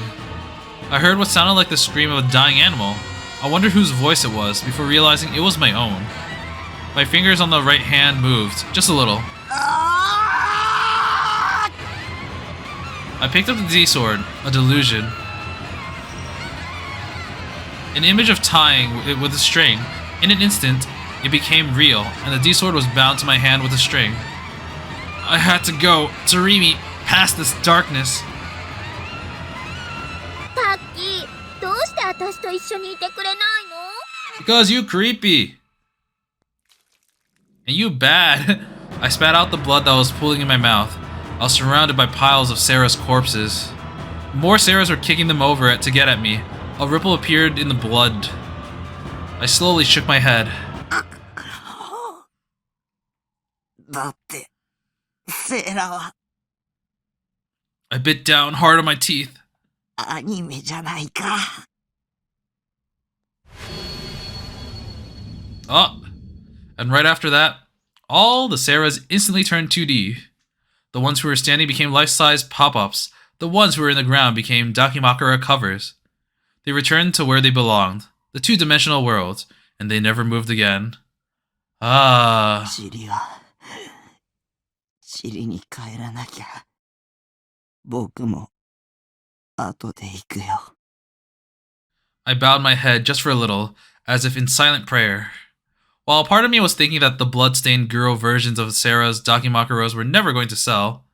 I heard what sounded like the scream of a dying animal. I wondered whose voice it was before realizing it was my own. My fingers on the right hand moved, just a little. I picked up the D-sword, a delusion. An image of tying it with a string. In an instant, it became real, and the D-sword was bound to my hand with a string. I had to go, to Rimi, past this darkness. タッキー、どうして私と一緒にいてくれないの？ Because you creepy. And you bad. I spat out the blood that was pooling in my mouth. I was surrounded by piles of Sarah's corpses. More Sarahs were kicking them over to get at me. A ripple appeared in the blood. I slowly shook my head. だって、セーラは I bit down hard on my teeth. アニメじゃないか。Oh, and right after that, all the Sarahs instantly turned 2D. The ones who were standing became life-size pop-ups. The ones who were in the ground became Dakimakura covers. They returned to where they belonged, the two-dimensional world, and they never moved again. Ah. チリに帰らなきゃ。僕も、後で行くよ。I bowed my head just for a little, as if in silent prayer. While a part of me was thinking that the blood-stained girl versions of Sarah's Dakimakuros were never going to sell,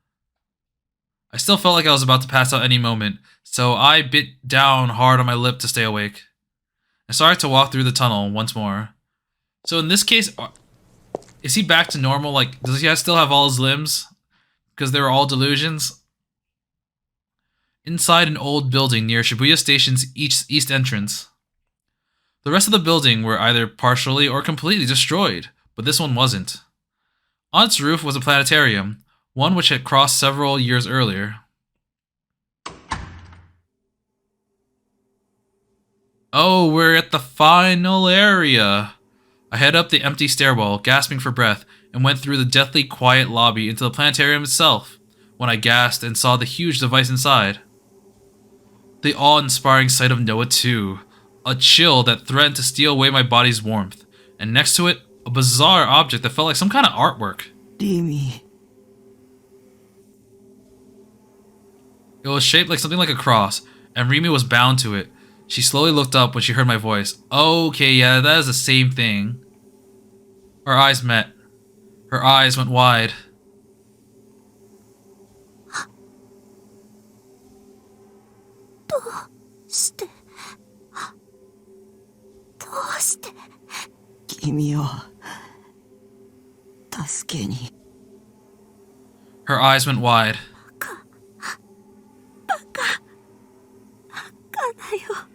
I still felt like I was about to pass out any moment, so I bit down hard on my lip to stay awake. I started to walk through the tunnel once more. So in this case, is he back to normal? Like, does he still have all his limbs? Because they were all delusions? Inside an old building near Shibuya Station's east entrance. The rest of the building were either partially or completely destroyed, but this one wasn't. On its roof was a planetarium, one which had crossed several years earlier. Oh, we're at the final area. I headed up the empty stairwell, gasping for breath, and went through the deathly quiet lobby into the planetarium itself, when I gasped and saw the huge device inside. The awe-inspiring sight of Noah 2, a chill that threatened to steal away my body's warmth, and next to it, a bizarre object that felt like some kind of artwork. リミ。 It was shaped like something like a cross, and Rimi was bound to it. She slowly looked up when she heard my voice. Okay, yeah, that is the same thing. Our eyes met. Her eyes went wide. どうして？どうして？君を、助けに。 Her eyes went wide. だよ。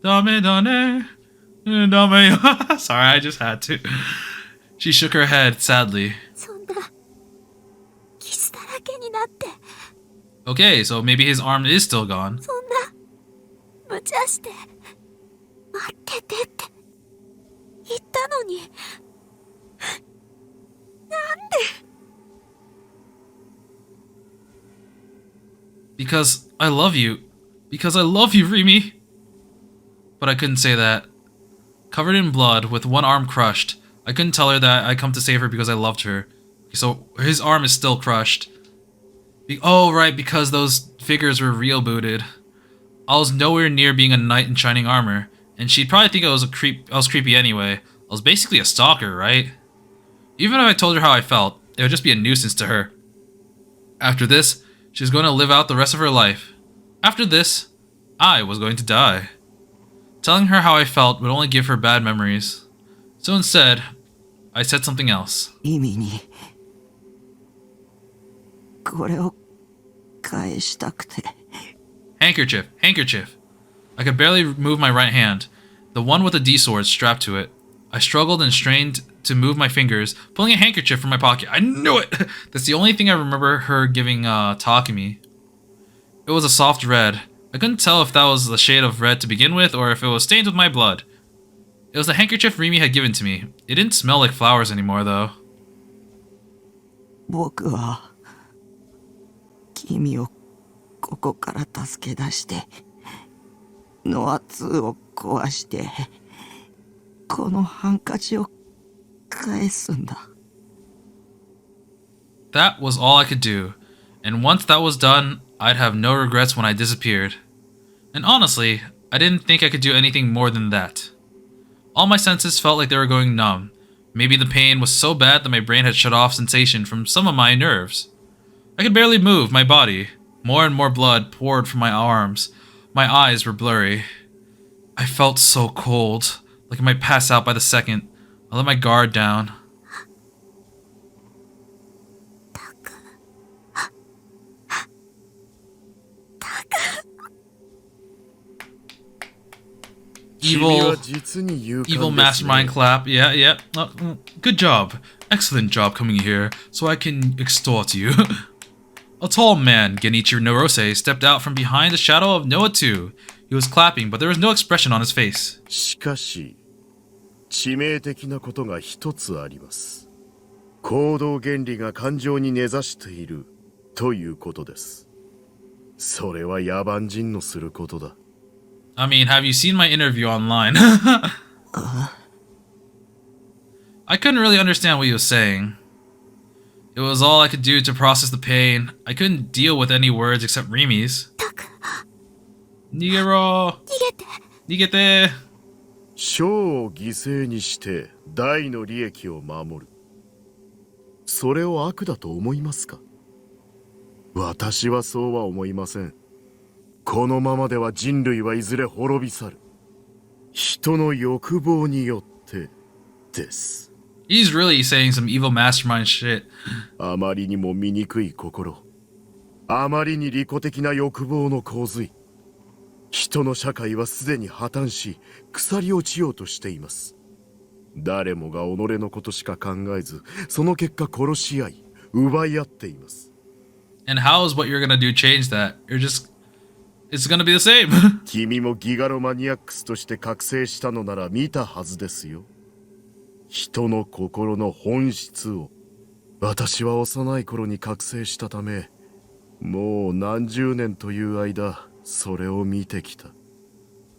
Dame dane, dame yo. Sorry, I just had to. She shook her head sadly. そんなキスだらけになって、 Okay, so maybe his arm is still gone. そんな無茶して待っててって言ったのに、なんで？ Because I love you. Because I love you, Rimi. But I couldn't say that. Covered in blood, with one arm crushed, I couldn't tell her that I'd come to save her because I loved her. So his arm is still crushed. Oh, right, because those figures were real booted. I was nowhere near being a knight in shining armor, and she'd probably think I was creepy anyway. I was basically a stalker, right? Even if I told her how I felt, it would just be a nuisance to her. After this, she was going to live out the rest of her life. After this, I was going to die. Telling her how I felt would only give her bad memories. So instead, I said something else. リミに、これを返したくて。 Handkerchief, handkerchief. I could barely move my right hand, the one with the D-sword strapped to it. I struggled and strained to move my fingers, pulling a handkerchief from my pocket. I knew it! That's the only thing I remember her giving Takumi. It was a soft red. I couldn't tell if that was the shade of red to begin with, or if it was stained with my blood. It was the handkerchief Rimi had given to me. It didn't smell like flowers anymore, though. 僕は、君をここから助け出して、ノア2を壊して、このハンカチを返すんだ。That was all I could do, and once that was done, I'd have no regrets when I disappeared. And honestly, I didn't think I could do anything more than that. All my senses felt like they were going numb. Maybe the pain was so bad that my brain had shut off sensation from some of my nerves. I could barely move my body. More and more blood poured from my arms. My eyes were blurry. I felt so cold, like I might pass out by the second. I let my guard down. Evil mastermind clap. Yeah. Good job. Excellent job coming here so I can extort you. A tall man, Genichi Norose, stepped out from behind the shadow of Noah 2. He was clapping, but there was no expression on his face. しかし、致命的なことが一つあります。行動原理が感情に根ざしているということです。それは野蛮人のすることだ。I mean, have you seen my interview online? I couldn't really understand what he was saying. It was all I could do to process the pain. I couldn't deal with any words except Rimi's. Nigero! Nigete! 小を犠牲にして大の利益を守る。それを悪だと思いますか？私はそうは思いません。このままでは人類はいずれ滅び去る。人の欲望によってです。He's really saying some evil mastermind shit. あまりにも醜い心。あまりに利己的な欲望の洪水。人の社会はすでに破綻し、腐り落ちようとしています。誰もが己のことしか考えず、その結果殺し合い、奪い合っています。And how is what you're gonna do change that? It's gonna be the same. 君もギガロマニアックスとして覚醒したのなら見たはずですよ。人の心の本質を。私は幼い頃に覚醒したため、もう何十年という間、それを見てきた。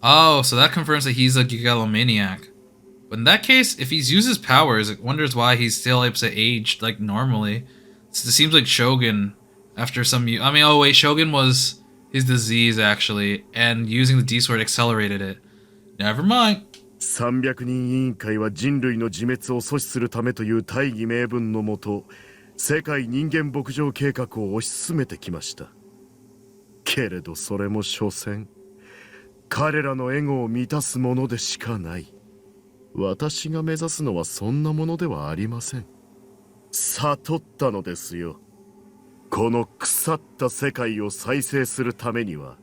Oh, so that confirms that he's a gigalomaniac. But in that case, if he's used his powers, it wonders why he's still able to age like normally. It seems like Shogun, after some... I mean, oh wait, Shogun was his disease actually, and using the D-Sword accelerated it. Never mind. 300人委員会は人類の自滅を阻止するためという大義名分のもと、世界人間牧場計画を推し進めてきました。けれどそれも所詮、彼らのエゴを満たすものでしかない。私が目指すのはそんなものではありません。悟ったのですよ。この腐った世界を再生するためには、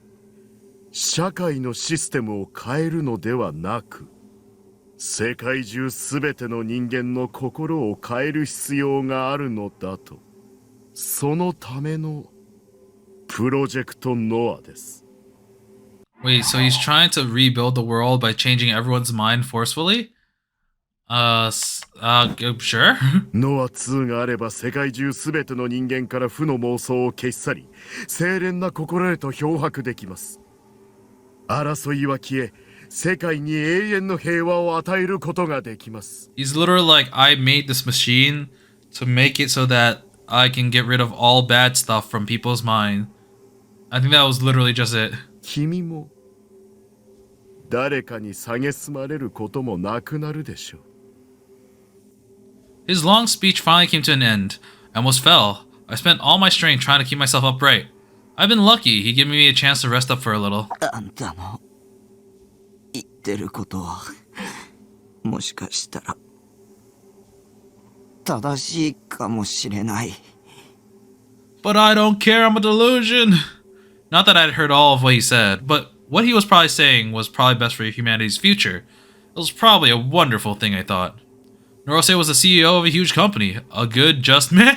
社会のシステムを変えるのではなく、世界中すべての人間の心を変える必要があるのだと。そのためのプロジェクトノアです。Wait, so he's trying to rebuild the world by changing everyone's mind forcefully? Sure. ノア2があれば世界中すべての人間から負の妄想を消し去り、清廉な心へと漂白できます。争いは消え、世界に永遠の平和を与えることができます。He's literally like, I made this machine to make it so that I can get rid of all bad stuff from people's mind. I think that was literally just it. 君も誰かに蔑まれることもなくなるでしょう。His long speech finally came to an end. I almost fell. I spent all my strength trying to keep myself upright. I've been lucky. He gave me a chance to rest up for a little. あんたの言ってることはもしかしたら正しいかもしれない。But I don't care, I'm a delusion. Not that I'd heard all of what he said, but what he was probably saying was probably best for humanity's future. It was probably a wonderful thing, I thought. Norose was the CEO of a huge company, a good, just man,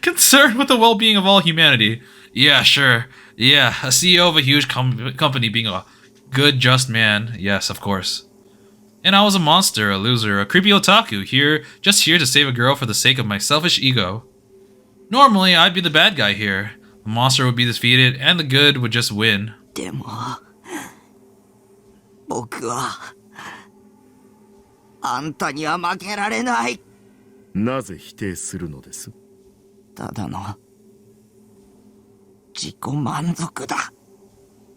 concerned with the well-being of all humanity. Yeah, sure. Yeah, a CEO of a huge company being a good, just man. Yes, of course. And I was a monster, a loser, a creepy otaku, just here to save a girl for the sake of my selfish ego. Normally, I'd be the bad guy here. The monster would be defeated, and the good would just win. でも僕は、あんたには負けられない。なぜ否定するのです？ただの、自己満足だ。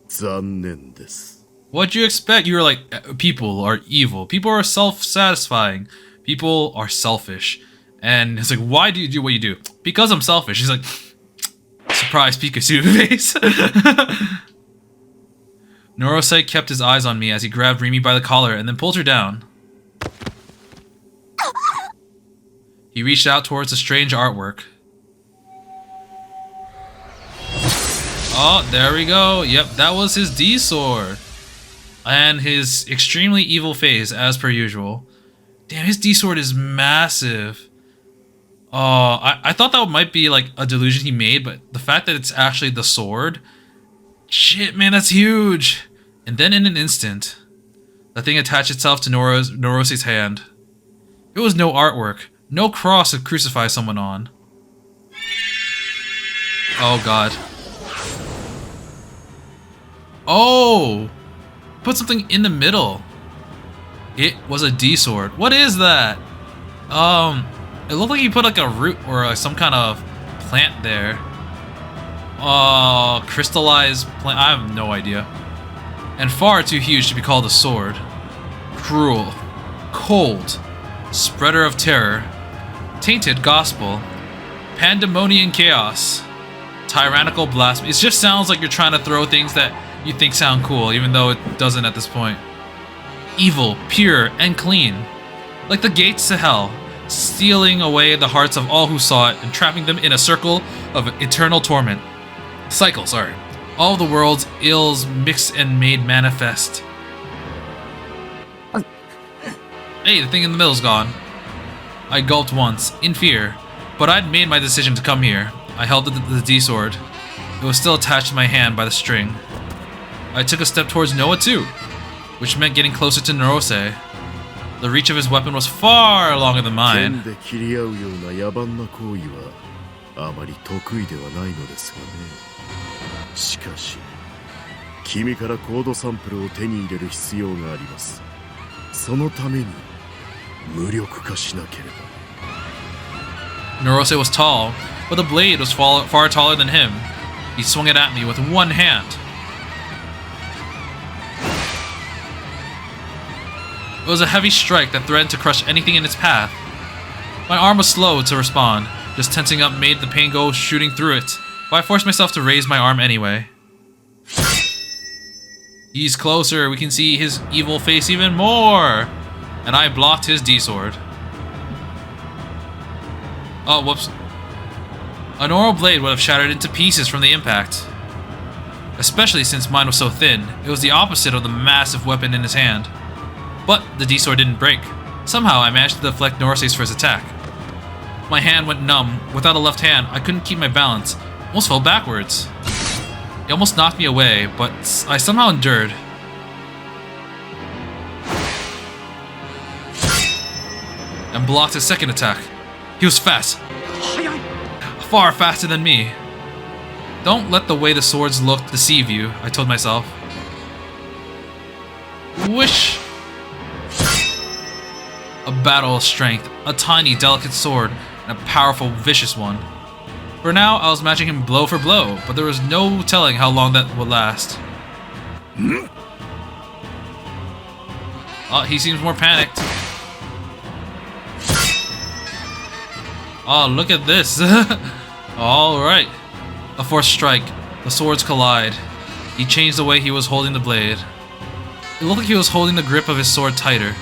残念です。 What'd you expect? You were like, people are evil. People are self-satisfying. People are selfish. And it's like, why do you do what you do? Because I'm selfish. He's like, surprise Pikachu face. Norosei kept his eyes on me as he grabbed Rimi by the collar and then pulled her down. He reached out towards the strange artwork. Oh, there we go. Yep, that was his D-sword. And his extremely evil face, as per usual. Damn, his D-sword is massive. Oh, I thought that might be like a delusion he made, but the fact that it's actually the sword... Shit, man, that's huge! And then in an instant, the thing attached itself to Norosei's hand. It was no artwork, no cross to crucify someone on. Oh god. Oh! Put something in the middle. It was a D-sword. What is that? It looked like he put like a root or some kind of plant there. Crystallized plant. I have no idea. And far too huge to be called a sword. Cruel, cold, spreader of terror, tainted gospel, pandemonium chaos, tyrannical blasphemy. It just sounds like you're trying to throw things that you think sound cool, even though it doesn't at this point. Evil, pure, and clean. Like the gates to hell, stealing away the hearts of all who saw it and trapping them in a circle of eternal torment. Cycle, sorry. All the world's ills mixed and made manifest. Hey, the thing in the middle's gone. I gulped once, in fear, but I'd made my decision to come here. I held the D-sword. It was still attached to my hand by the string. I took a step towards Noah too, which meant getting closer to Norosei. The reach of his weapon was far longer than mine. 剣で切り合うような野蛮な行為はあまり得意ではないのですがね。しかし、君からコードサンプルを手に入れる必要があります。そのために無力化しなければ。Norosei was tall, but the blade was far taller than him. He swung it at me with one hand. It was a heavy strike that threatened to crush anything in its path. My arm was slow to respond. Just tensing up made the pain go shooting through it, but I forced myself to raise my arm anyway. He's closer, we can see his evil face even more! And I blocked his D-sword. Oh, whoops. A normal blade would have shattered into pieces from the impact. Especially since mine was so thin, it was the opposite of the massive weapon in his hand. But the D-sword didn't break. Somehow I managed to deflect Norosei's first attack. My hand went numb. Without a left hand, I couldn't keep my balance. Almost fell backwards. It almost knocked me away, but I somehow endured. And blocked his second attack. He was fast. Far faster than me. Don't let the way the swords look deceive you, I told myself. Whoosh! A battle of strength, a tiny, delicate sword, and a powerful, vicious one. For now, I was matching him blow for blow, but there was no telling how long that would last. Oh, he seems more panicked. Oh, look at this. Alright. A fourth strike. The swords collide. He changed the way he was holding the blade. It looked like he was holding the grip of his sword tighter.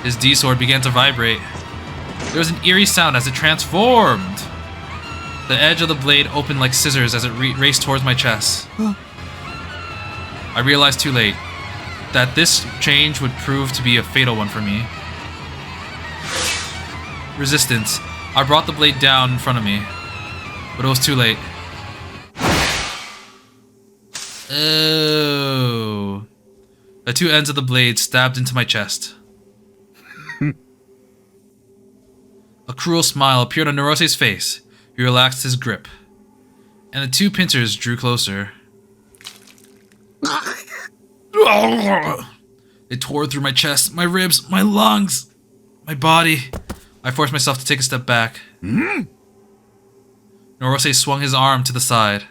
His D-sword began to vibrate. There was an eerie sound as it transformed. The edge of the blade opened like scissors as it raced towards my chest. I realized too late that this change would prove to be a fatal one for me. Resistance. I brought the blade down in front of me, but it was too late. Oh. The two ends of the blade stabbed into my chest. A cruel smile appeared on Norosei's face. He relaxed his grip, and the two pincers drew closer. It tore through my chest, my ribs, my lungs, my body. I forced myself to take a step back. Norose swung his arm to the side.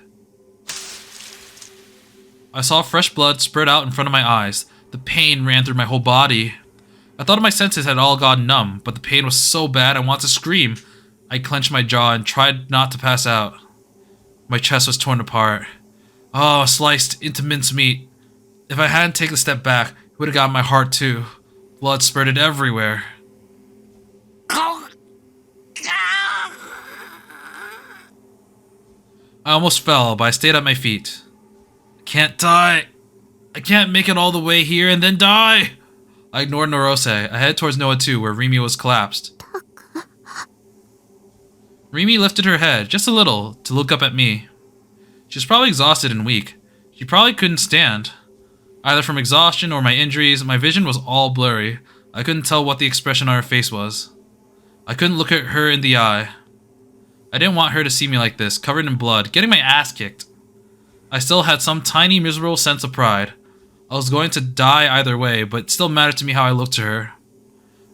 I saw fresh blood spread out in front of my eyes. The pain ran through my whole body. I thought my senses had all gone numb, but the pain was so bad I wanted to scream. I clenched my jaw and tried not to pass out. My chest was torn apart. Oh, sliced into mincemeat. If I hadn't taken a step back, it would have gotten my heart too. Blood spurted everywhere. I almost fell, but I stayed at my feet. I can't die. I can't make it all the way here and then die. I ignored Norose. I headed towards Noah 2, where Rimi was collapsed. Rimi lifted her head, just a little, to look up at me. She was probably exhausted and weak. She probably couldn't stand. Either from exhaustion or my injuries, my vision was all blurry. I couldn't tell what the expression on her face was. I couldn't look at her in the eye. I didn't want her to see me like this, covered in blood, getting my ass kicked. I still had some tiny, miserable sense of pride. I was going to die either way, but it still mattered to me how I looked to her.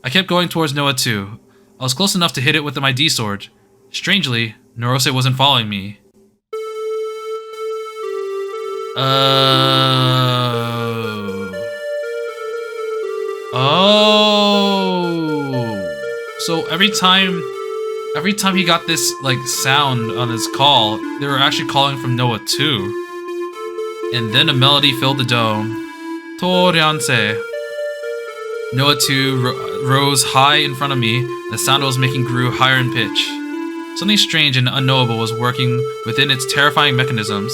I kept going towards Noah 2. I was close enough to hit it with my D-sword. Strangely, Norose wasn't following me. So every time he got this like sound on his call, they were actually calling from Noah 2. And then a melody filled the dome. Toryanse. Noah 2 rose high in front of me, and the sound it was making grew higher in pitch. Something strange and unknowable was working within its terrifying mechanisms.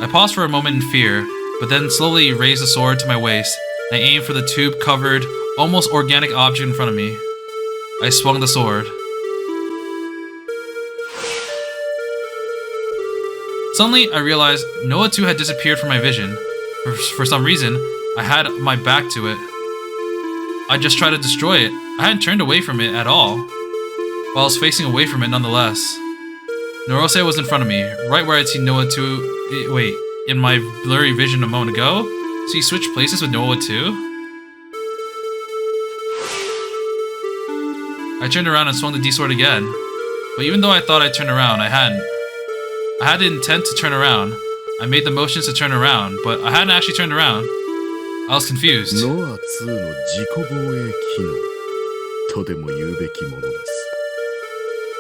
I paused for a moment in fear, but then slowly raised the sword to my waist, and I aimed for the tube-covered, almost organic object in front of me. I swung the sword. Suddenly, I realized Noah 2 had disappeared from my vision. For some reason, I had my back to it. I just tried to destroy it. I hadn't turned away from it at all. But I was facing away from it nonetheless. Norose was in front of me, right where I'd seen Noah 2... Wait, in my blurry vision a moment ago? So he switched places with Noah 2? I turned around and swung the D-sword again. But even though I thought I'd turn around, I hadn't. I had the intent to turn around. I made the motions to turn around, but I hadn't actually turned around. I was confused. ノア2の自己防衛機能とでも言うべきものです。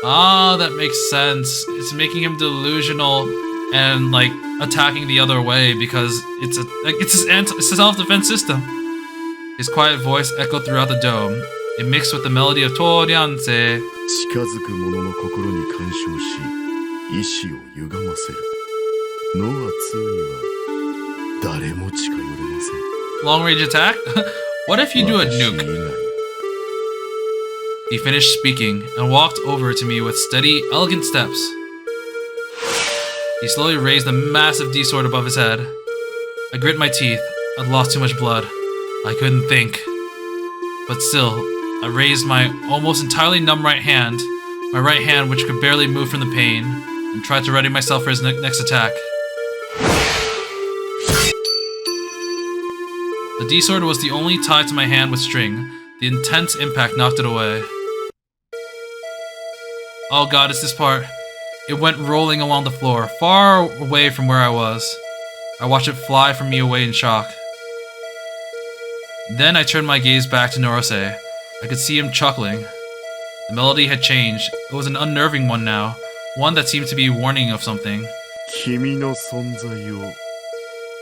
Ah, that makes sense. It's making him delusional and like attacking the other way because it's a self-defense system. His quiet voice echoed throughout the dome. It mixed with the melody of Toryanse. 近づく者の心に干渉し、意志を歪ませる。ノア2には誰も近寄れません。 Long range attack? What if you do a nuke? He finished speaking and walked over to me with steady, elegant steps. He slowly raised the massive D-sword above his head. I grit my teeth. I'd lost too much blood. I couldn't think. But still, I raised my almost entirely numb right hand, my right hand which could barely move from the pain, and tried to ready myself for his next attack. The D-sword was the only tie to my hand with string. The intense impact knocked it away. Oh god, it's this part. It went rolling along the floor, far away from where I was. I watched it fly from me away in shock. Then I turned my gaze back to Norose. I could see him chuckling. The melody had changed. It was an unnerving one now, one that seemed to be warning of something. 君の存在を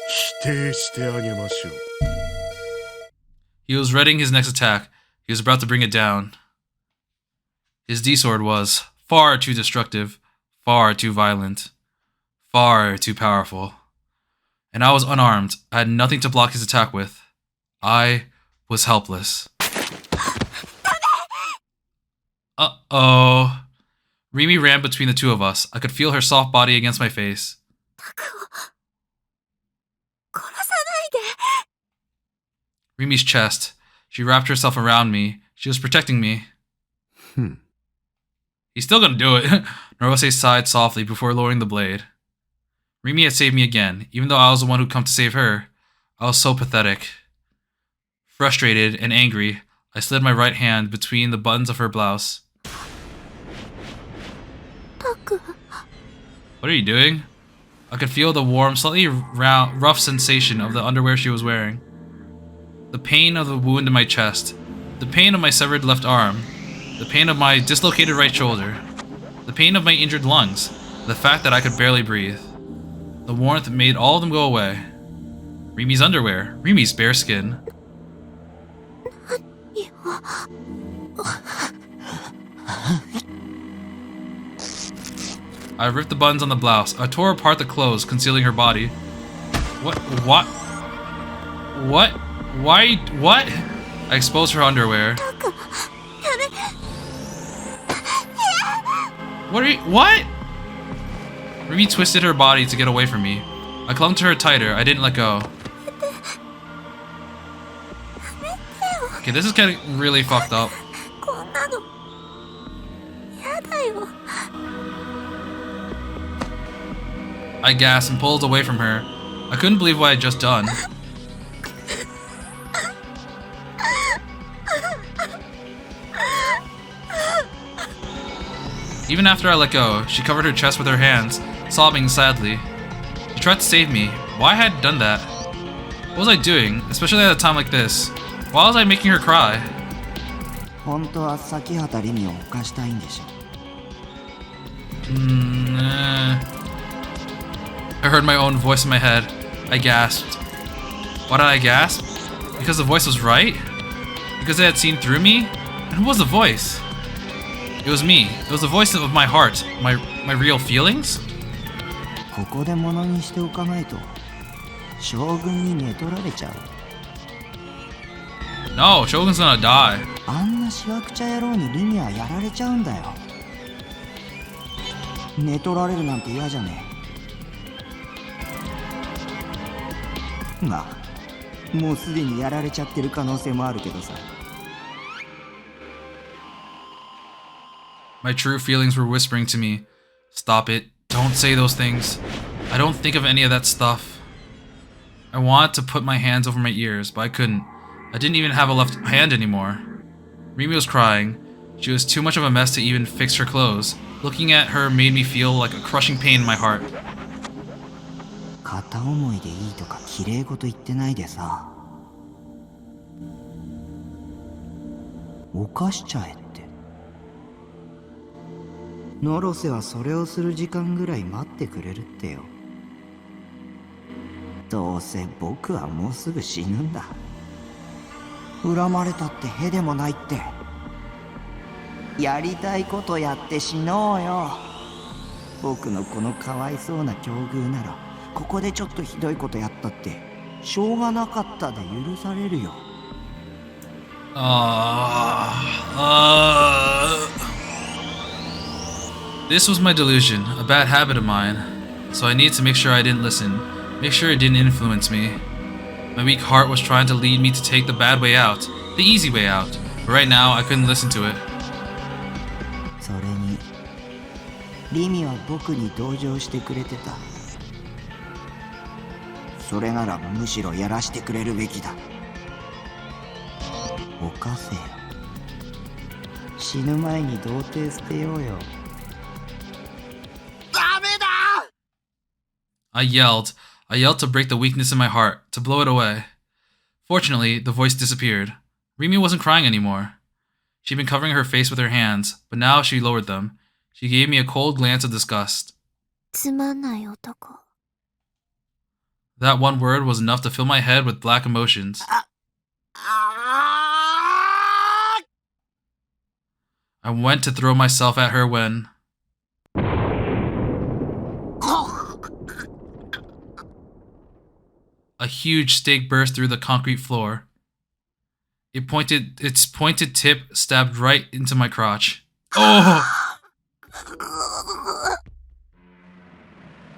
否定してあげましょう。 He was readying his next attack. He was about to bring it down. His D-sword was far too destructive, far too violent, far too powerful. And I was unarmed. I had nothing to block his attack with. I was helpless. Uh-oh. Rimi ran between the two of us. I could feel her soft body against my face. Rimi's chest. She wrapped herself around me. She was protecting me. He's still gonna do it. Norose sighed softly before lowering the blade. Rimi had saved me again, even though I was the one who'd come to save her. I was so pathetic. Frustrated and angry, I slid my right hand between the buttons of her blouse. What are you doing? I could feel the warm, slightly rough sensation of the underwear she was wearing. The pain of the wound in my chest. The pain of my severed left arm. The pain of my dislocated right shoulder. The pain of my injured lungs. The fact that I could barely breathe. The warmth made all of them go away. Rimi's underwear. Rimi's bare skin. I ripped the buttons on the blouse. I tore apart the clothes, concealing her body. What? Why? What? I exposed her underwear. What? Rimi twisted her body to get away from me. I clung to her tighter. I didn't let go. Okay, this is getting really fucked up. I gasped and pulled away from her. I couldn't believe what I had just done. Even after I let go, she covered her chest with her hands, sobbing sadly. She tried to save me. Why had I done that? What was I doing, especially at a time like this? Why was I making her cry? 本当は先畑リミを犯したいんでしょ。I heard my own voice in my head. I gasped. Why did I gasp? Because the voice was right? Because they had seen through me? And who was the voice? It was me. It was the voice of my heart. My real feelings? ここで物にしておかないと将軍に寝取られちゃう。 No, Shogun's gonna die. あんなしわくちゃ野郎にリミはやられちゃうんだよ。寝取られるなんて嫌じゃねえ。まあもうすでにやられちゃってる可能性もあるけどさ。 My true feelings were whispering to me. Stop it. Don't say those things. I don't think of any of that stuff. I wanted to put my hands over my ears, but I couldn't. I didn't even have a left hand anymore. Rimi was crying. She was too much of a mess to even fix her clothes. Looking at her made me feel like a crushing pain in my heart. 片思いでいいとか綺麗事言ってないでさ。犯しちゃえって。ノロセはそれをする時間ぐらい待ってくれるってよ。どうせ僕はもうすぐ死ぬんだ。恨まれたってへでもないって。やりたいことやって死のうよ。僕のこのかわいそうな境遇ならここでちょっとひどいことやったってしょうがなかったで許されるよ。This was my delusion, a bad habit of mine. So I needed to make sure I didn't listen, make sure it didn't influence me. My weak heart was trying to lead me to take the bad way out, the easy way out. But right now, I couldn't listen to it. それにリミは僕に同情してくれてた。それならむしろやらしてくれるべきだ。犯せよ。死ぬ前に童貞捨てようよ。I yelled to break the weakness in my heart, to blow it away. Fortunately, the voice disappeared. Rimi wasn't crying anymore. She'd been covering her face with her hands, but now she lowered them. She gave me a cold glance of disgust. つまんない男。 That one word was enough to fill my head with black emotions. I went to throw myself at her when... A huge stake burst through the concrete floor. Its pointed tip stabbed right into my crotch. Oh!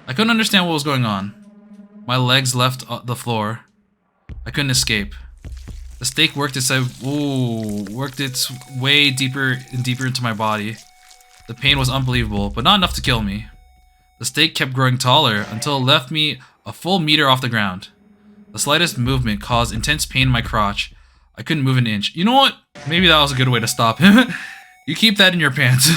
I couldn't understand what was going on. My legs left the floor. I couldn't escape. The stake worked its way deeper and deeper into my body. The pain was unbelievable, but not enough to kill me. The stake kept growing taller until it left me a full meter off the ground. The slightest movement caused intense pain in my crotch. I couldn't move an inch. You know what? Maybe that was a good way to stop him. You keep that in your pants.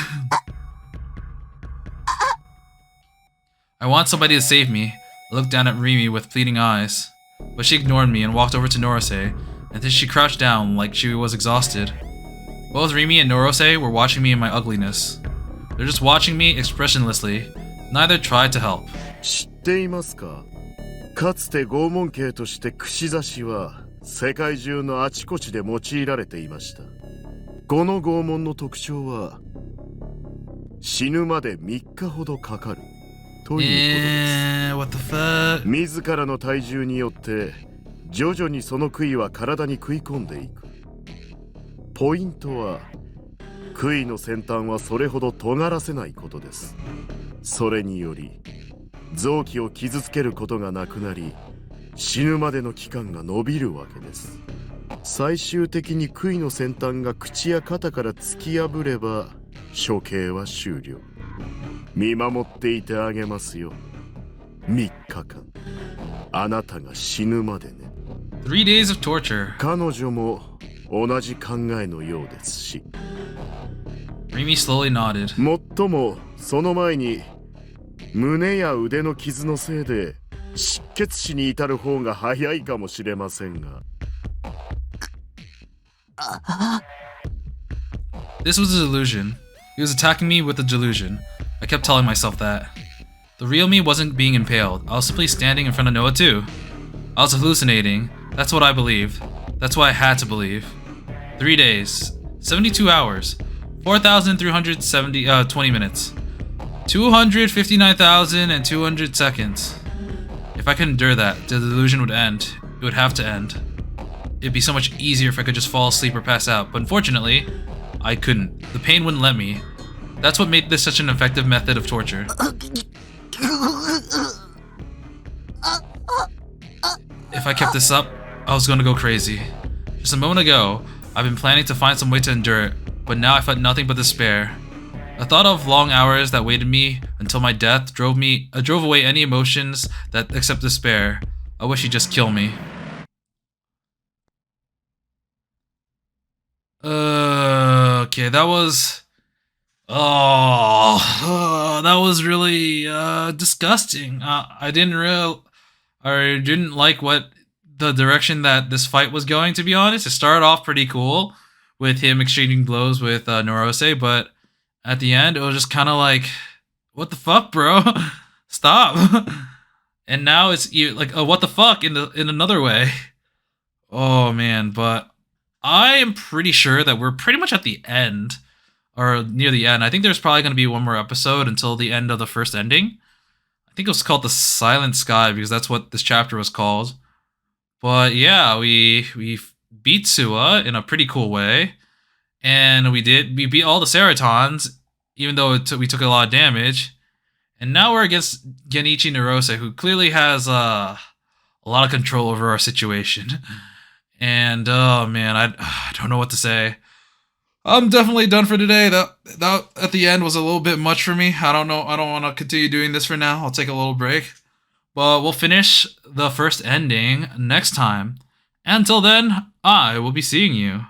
I want somebody to save me. I looked down at Rimi with pleading eyes. But she ignored me and walked over to Norose, and then she crouched down like she was exhausted. Both Rimi and Norose were watching me in my ugliness. They're just watching me expressionlessly. Neither tried to help. 知っていますか？かつて拷問刑として串刺しは世界中のあちこちで用いられていました。この拷問の特徴は死ぬまで3日ほどかかるということです。What the fuck? 自らの体重によって徐々にその杭は体に食い込んでいく。ポイントは杭の先端はそれほど尖らせないことです。それにより臓器を傷つけることがなくなり、死ぬまでの期間が延びるわけです。最終的に杭の先端が口や肩から突き破れば処刑は終了。見守っていてあげますよ。3日間あなたが死ぬまでね。 3 days of torture. 彼女も同じ考えのようですし。 Rimi slowly nodded. もっともその前に胸や腕の傷のせいで失血死に至る方が早いかもしれませんが。This was a delusion. He was attacking me with a delusion. I kept telling myself that. The real me wasn't being impaled. I was simply standing in front of Noah too. I was hallucinating. That's what I believed. That's what I had to believe. 3 days. 72 hours. 4,320 minutes. 259,200 seconds. If I could endure that, the delusion would end. It would have to end. It'd be so much easier if I could just fall asleep or pass out, but unfortunately, I couldn't. The pain wouldn't let me. That's what made this such an effective method of torture. If I kept this up, I was gonna go crazy. Just a moment ago, I've been planning to find some way to endure it, but now I felt nothing but despair. The thought of long hours that waited me until my death drove away any emotions that except despair. I wish he'd just kill me. Okay, that was... that was really disgusting. I didn't like what the direction that this fight was going, to be honest. It started off pretty cool with him exchanging blows with Norose, but at the end it was just kind of like, what the fuck, bro? Stop. And now it's like, what the fuck in another way. Oh man, but I am pretty sure that we're pretty much at the end, or near the end. I think there's probably going to be one more episode until the end of the first ending. I think it was called The Silent Sky because that's what this chapter was called. But yeah, we beat Suwa in a pretty cool way, and we beat all the Seratons, even though we took a lot of damage. And now we're against Genichi Narose, who clearly has a lot of control over our situation. And oh man, I don't know what to say. I'm definitely done for today. That at the end was a little bit much for me. I don't know. I don't want to continue doing this for now. I'll take a little break. But we'll finish the first ending next time. Until then, I will be seeing you.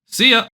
See ya!